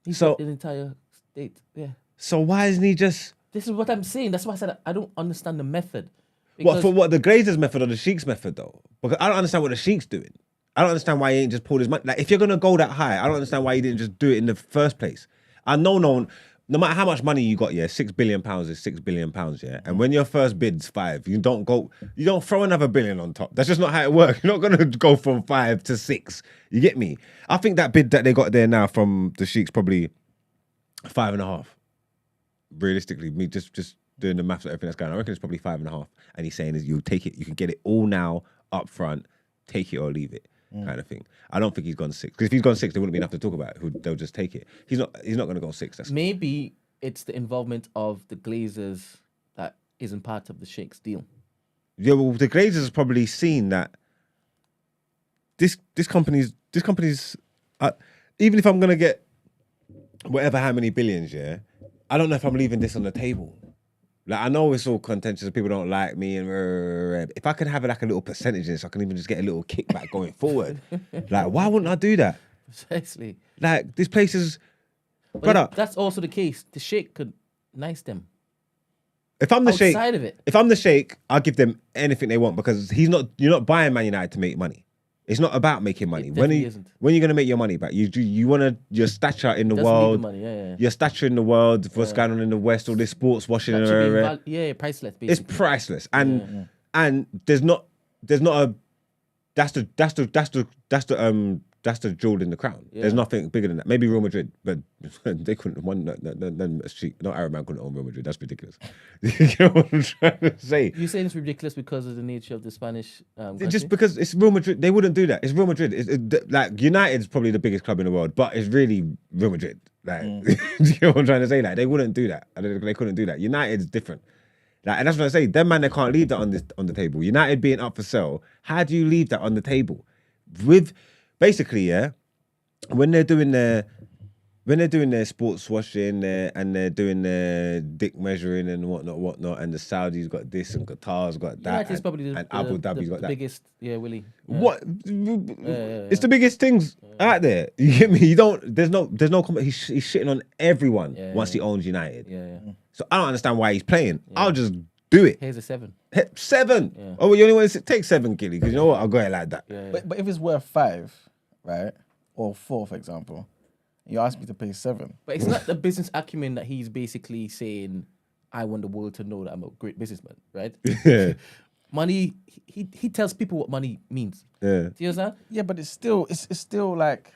He's So- got an entire state. Yeah. So why isn't he just This is what I'm saying. That's why I said I don't understand the method. what the Glazer's method or the Sheik's method though? Because I don't understand what the Sheik's doing. I don't understand why he ain't just pulled his money. Like if you're gonna go that high, I don't understand why he didn't just do it in the first place. I know no matter how much money you got, yeah, £6 billion is £6 billion, yeah. And when your first bid's 5, you don't throw another billion on top. That's just not how it works. You're not gonna go from 5 to 6. You get me? I think that bid that they got there now from the Sheik's probably 5.5. Realistically, me just doing the maths of everything that's going on, I reckon it's probably 5.5. And he's saying is you take it, you can get it all now up front, take it or leave it. Kind of thing. I don't think he's gone 6. Because if he's gone 6, there wouldn't be enough to talk about. They'll just take it. He's not going to go 6. That's Maybe it's the involvement of the Glazers that isn't part of the Sheikh's deal. yeah. Well, the Glazers has probably seen that this company's even if I'm going to get whatever how many billions, yeah, I don't know if I'm leaving this on the table. Like, I know it's all contentious and people don't like me, and if I could have like a little percentage in this, I can even just get a little kickback going forward. Like, why wouldn't I do that? Precisely. Like, this place is, But brother. if that's also the case. The Sheikh could nice them. If I'm the Sheikh, Outside of it. if I'm the Sheikh, I'll give them anything they want because you're not buying Man United to make money. It's not about making money. It When are definitely you isn't. when are you gonna make your money back? You want your stature in the Doesn't need world. the money. Yeah. Your stature in the world, what's going on in the West, all this sports washing, That should be priceless. Basically. it's priceless. And there's not a that's the jewel in the crown. Yeah. There's nothing bigger than that. Maybe Real Madrid, but they couldn't. No Arab man couldn't own Real Madrid. That's ridiculous. You know what I'm trying to say? You're saying it's ridiculous because of the nature of the Spanish country? Just because it's Real Madrid, they wouldn't do that. It's Real Madrid. Like United's probably the biggest club in the world, but it's really Real Madrid. Like, do you know what I'm trying to say? Like, they wouldn't do that. They couldn't do that. United's different. Like, and that's what I say. Them man, they can't leave that on the table. United being up for sale, how do you leave that on the table? With basically, yeah, when they're doing their sports washing and they're doing their dick measuring and whatnot, and the Saudis got this and Qatar's got that, United is probably and Abu Dhabi's got the that. biggest, Willie. Yeah. What? It's the biggest things out there. You get me? There's no. He's shitting on everyone once he owns United. Yeah. So I don't understand why he's playing. I'll just do it. Here's a 7. 7. Yeah. Oh, well, you only want to take 7, Gilly, because you know what? I'll go it like that. Yeah. But if it's worth 5, right, or 4, for example, you ask me to pay 7. But it's not the business acumen that he's basically saying, I want the world to know that I'm a great businessman, right? Yeah. Money, he tells people what money means. Yeah. Do you understand? Yeah, but it's still like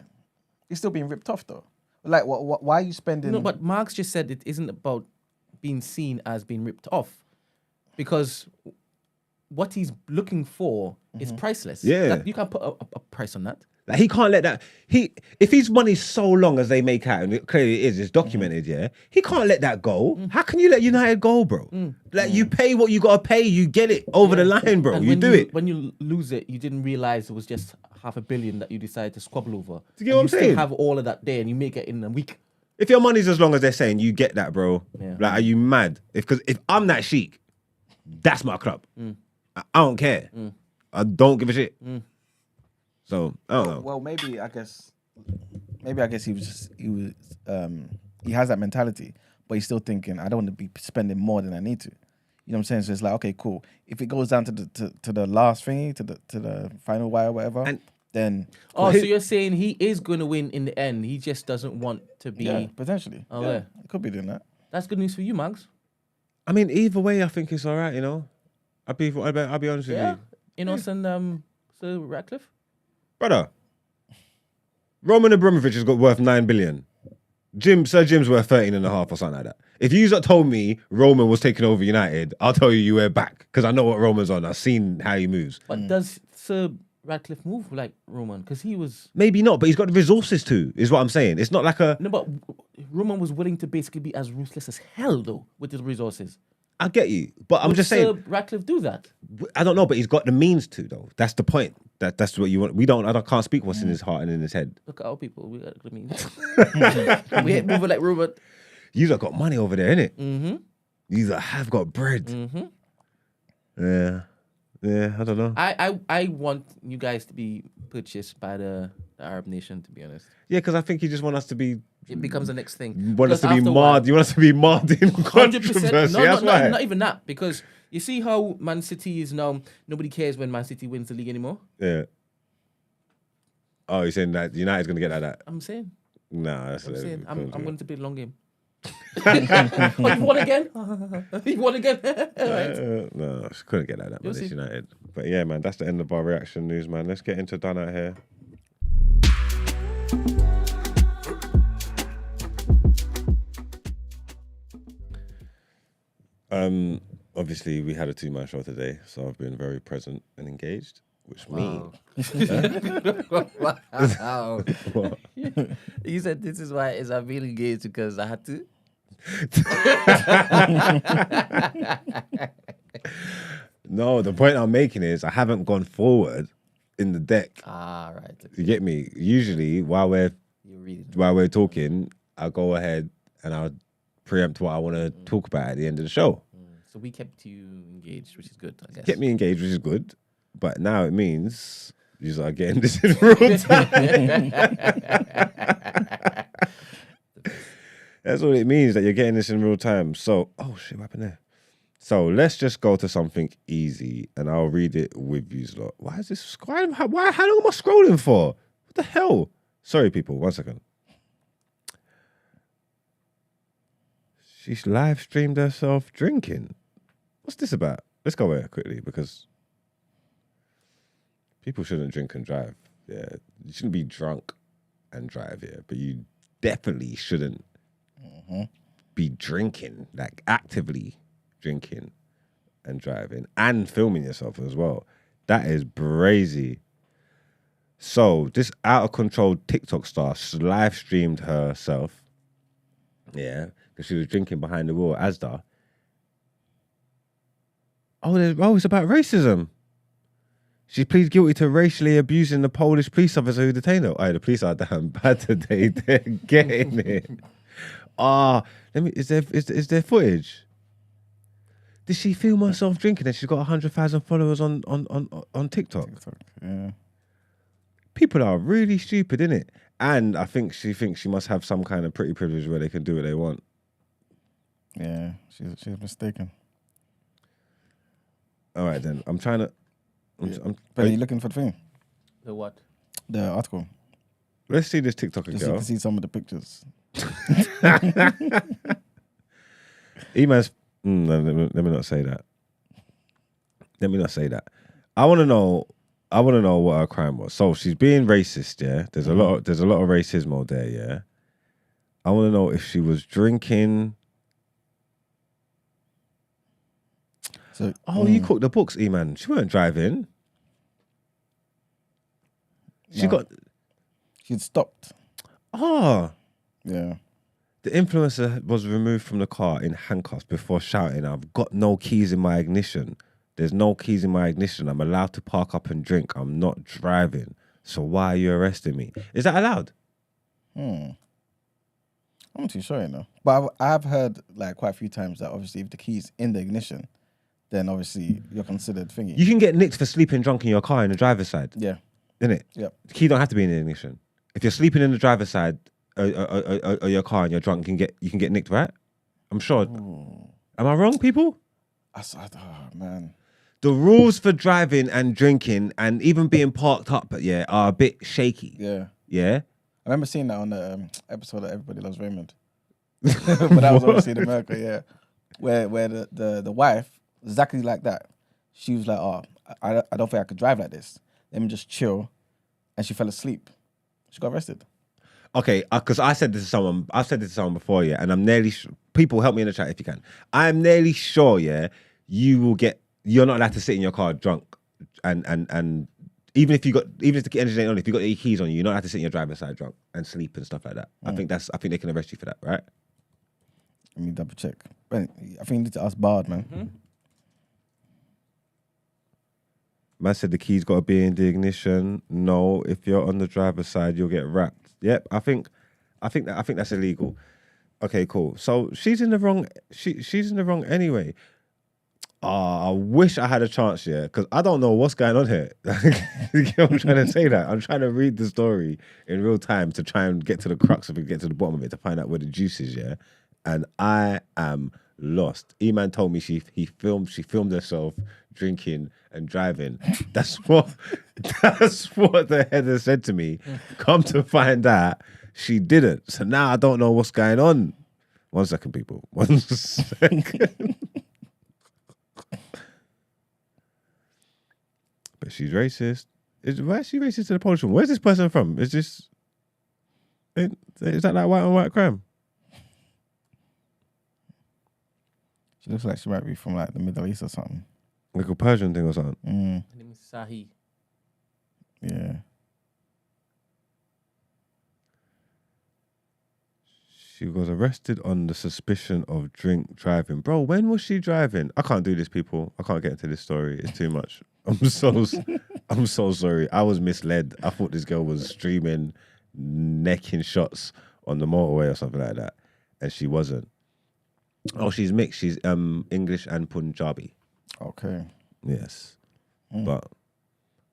it's still being ripped off though. Like, why are you spending? No, but Marx just said it isn't about being seen as being ripped off, because what he's looking for is priceless. Yeah. You can't put a price on that. Like, he can't let that. If his money's so long as they make out, and it clearly is, it's documented, yeah, he can't let that go. How can you let United go, bro? Like, you pay what you gotta pay, you get it over the line, bro. And You when do it. When you lose it, you didn't realize it was just $500 million that you decided to squabble over. you get what I'm still saying? have all of that there, and you make it in a week. If your money's as long as they're saying, you get that, bro. Yeah. Like, are you mad? Because if I'm that Sheikh, that's my club. I don't care. I don't give a shit. So I don't know. Well, maybe I guess he has that mentality, but he's still thinking, I don't want to be spending more than I need to. You know what I'm saying? So it's like, okay, cool. If it goes down to the last thingy, to the final wire, or whatever, And- then Oh, so you're saying he is going to win in the end. He just doesn't want to be. yeah, potentially. Oh, yeah, yeah. it could be doing that. That's good news for you, Mags. I mean, either way, I think it's all right. You know, I'll be honest with Yeah. you, Inos and Sir Ratcliffe. brother. Roman Abramovich has got worth 9 billion. Sir Jim's worth 13.5 or something like that. If you told me Roman was taking over United, I'll tell you were back, because I know what Roman's on. I've seen how he moves. But does Sir Ratcliffe move like Roman? Because he was. Maybe not, but he's got the resources to, is what I'm saying. It's not like a. No, but Roman was willing to basically be as ruthless as hell, though, with his resources. I get you, but I'm Would just Sir saying. Ratcliffe do that? I don't know, but he's got the means to, though. That's the point. That's what you want. I can't speak what's in his heart and in his head. Look at our people. We got. I mean, we ain't moving like Roman. You lot got money over there, innit? Mm-hmm. You lot have got bread. Mm-hmm. Yeah, I don't know. I want you guys to be purchased by the Arab nation, to be honest. Yeah, because I think you just want us to be. It becomes the next thing. You want us to Because be after a while- marred. You want us to be marred in 100%. controversy. No, That's why. not even that. Because you see how Man City is now, nobody cares when Man City wins the league anymore? Yeah. Oh, you're saying that United's going to get like that? I'm saying. Nah, that's I'm saying. I'm going going to play the long game. Oh, you won again? You won again? Right. No, she couldn't get like that, man. You'll It's see. United. But yeah, man, that's the end of our reaction news, man. Let's get into Done Out Here. Obviously, we had a 2-man show today, so I've been very present and engaged, which means. Wow. What? You said this is why is I'm feeling engaged because I had to. No, the point I'm making is I haven't gone forward in the deck. Ah, right. You get me? Usually, while You're reading. we're talking, I'll go ahead and I'll preempt what I want to talk about at the end of the show. So we kept you engaged, which is good, I guess. Get me engaged, which is good. But now it means you are getting this in real time. That's what it means, that you're getting this in real time. So, oh shit, what happened there? So let's just go to something easy and I'll read it with you lot. Why is this scrolling? How long am I scrolling for? What the hell? Sorry, people, 1 second. She's live streamed herself drinking. What's this about? Let's go here quickly because people shouldn't drink and drive. Yeah, you shouldn't be drunk and drive here, but you definitely shouldn't be drinking, like actively drinking and driving and filming yourself as well. That is brazy. So this out of control TikTok star live streamed herself. Yeah, because she was drinking behind the wheel, Asda. Oh, it's about racism. She pleads guilty to racially abusing the Polish police officer who detained her. Oh, the police are damn bad today. They're getting it. Is there footage? Did she film herself drinking and she's got 100,000 followers on TikTok? Yeah. People are really stupid, innit? And I think she thinks she must have some kind of pretty privilege where they can do what they want. Yeah, she's mistaken. All right then. I'm trying to. But are you looking for the thing? The what? The article. Let's see this TikToker Just so you girl. can see some of the pictures. Eman's. Let me not say that. Let me not say that. I want to know what her crime was. So she's being racist. Yeah, there's a lot of racism there. Yeah, I want to know if she was drinking. So, You cooked the books, Eman. She weren't driving. She No. She'd stopped. Yeah. The influencer was removed from the car in handcuffs before shouting, "I've got no keys in my ignition. There's no keys in my ignition. I'm allowed to park up and drink. I'm not driving. So why are you arresting me?" Is that allowed? I'm not too sure, you know. But I've heard like quite a few times that obviously if the key's in the ignition, then obviously you're considered thingy. You can get nicked for sleeping drunk in your car in the driver's side. Yeah. Isn't it? Yep. The key don't have to be in the ignition. If you're sleeping in the driver's side or your car and you're drunk, you can get nicked, right? I'm sure. Ooh. Am I wrong, people? Oh, man. The rules for driving and drinking and even being parked up, are a bit shaky. Yeah. Yeah? I remember seeing that on the episode of Everybody Loves Raymond. But that was obviously in America, yeah. Where the wife, exactly like that. She was like, I don't think I could drive like this. Let me just chill. And she fell asleep. She got arrested. Okay, because I've said this to someone before, yeah, and I'm nearly people help me in the chat if you can. I'm nearly sure, yeah, you're not allowed to sit in your car drunk and even if the engine ain't on, if you got your keys on you, you're not allowed to sit in your driver's side drunk and sleep and stuff like that. I think they can arrest you for that, right? Let me double check. But I think you need to ask Bard, man. Mm-hmm. Man said the keys got to be in the ignition. No, if you're on the driver's side, you'll get wrapped. Yep, I think that's illegal. Okay, cool. So she's in the wrong. She's in the wrong anyway. I wish I had a chance, yeah, because I don't know what's going on here. You get what I'm trying to say? That I'm trying to read the story in real time to try and get to the crux of it, get to the bottom of it, to find out where the juice is, yeah. And I am lost. E-Man told me she filmed herself drinking and driving. That's what the header said to me. Come to find out, she didn't. So now I don't know what's going on. 1 second, people. 1 second. But she's racist. Why is she racist to the Polish woman? Where's this person from? Is that like white on white crime? She looks like she might be from like the Middle East or something. Like a Persian thing or something? Her name is Sahi. Yeah. She was arrested on the suspicion of drink driving. Bro, when was she driving? I can't do this, people. I can't get into this story. It's too much. I'm so sorry. I was misled. I thought this girl was streaming, necking shots on the motorway or something like that. And she wasn't. Oh, she's mixed. She's English and Punjabi. Okay. Yes. But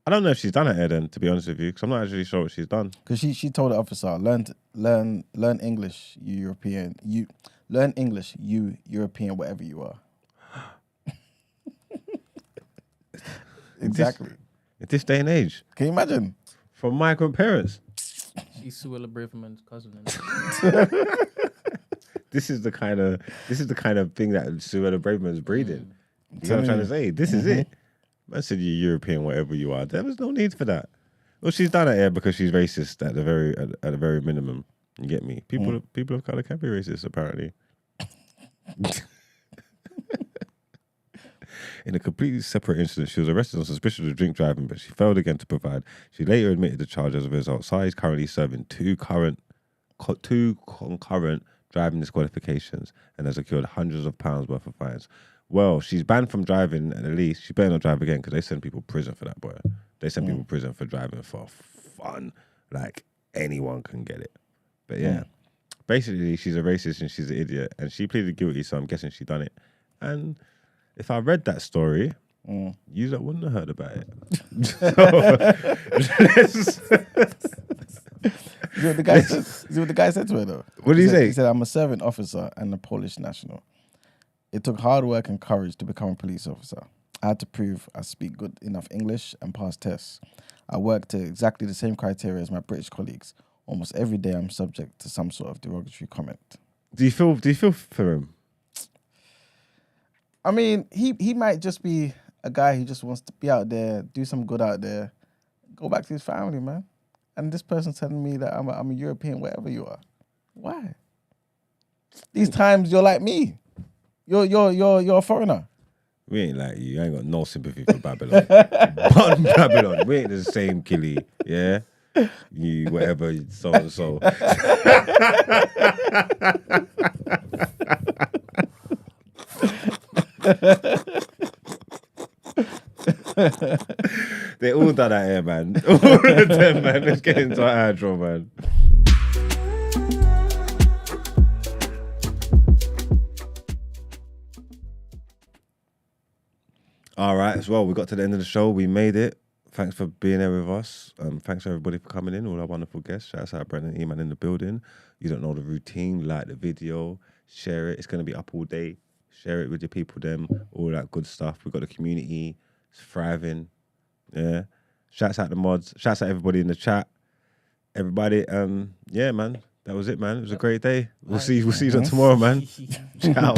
I don't know if she's done it here then, to be honest with you, because I'm not actually sure what she's done. Because she told the officer, learn English, you European. Learn English, you European, whatever you are. Exactly. At this day and age. Can you imagine? From migrant parents. She's Suella Braverman's cousin. This is the kind of thing that Suella Braverman's breeding. You know what I'm trying to say? This is it. I said you're European, whatever you are. There was no need for that. Well, she's done it here because she's racist at the very minimum. You get me? People of color can be racist, apparently. In a completely separate incident, she was arrested on suspicion of drink driving, but she failed again to provide. She later admitted the charge as a result. Sai is currently serving two concurrent driving disqualifications and has secured hundreds of pounds worth of fines. Well, she's banned from driving at least. She better not drive again because they send people to prison for that, boy. They send people to prison for driving for fun. Like, anyone can get it. But yeah, basically, she's a racist and she's an idiot. And she pleaded guilty, so I'm guessing she done it. And if I read that story, you wouldn't have heard about it. Is what the guy said to her, though? What did he say? He said, I'm a serving officer and a Polish national. It took hard work and courage to become a police officer. I had to prove I speak good enough English and pass tests. I work to exactly the same criteria as my British colleagues. Almost every day I'm subject to some sort of derogatory comment. Do you feel for him? I mean, he might just be a guy who just wants to be out there, do some good out there, go back to his family, man. And this person's telling me that I'm a European, wherever you are. Why? These times you're like me. You're a foreigner. We ain't like you. I ain't got no sympathy for Babylon. But Babylon, we ain't the same, Killy. Yeah? You, whatever, so and so. They all done that here, man. All of them, man. Let's get into our outro, man. All right, as well, we got to the end of the show. We made it. Thanks for being there with us. Thanks everybody for coming in, all our wonderful guests. Shout out Brendan E-Man in the building. You don't know the routine, like the video, share it. It's going to be up all day. Share it with your people, them, all that good stuff. We've got a community. It's thriving. Yeah. Shouts out the mods. Shouts out everybody in the chat. Everybody, yeah, man. That was it, man. It was a great day. We'll see you tomorrow, man. Ciao.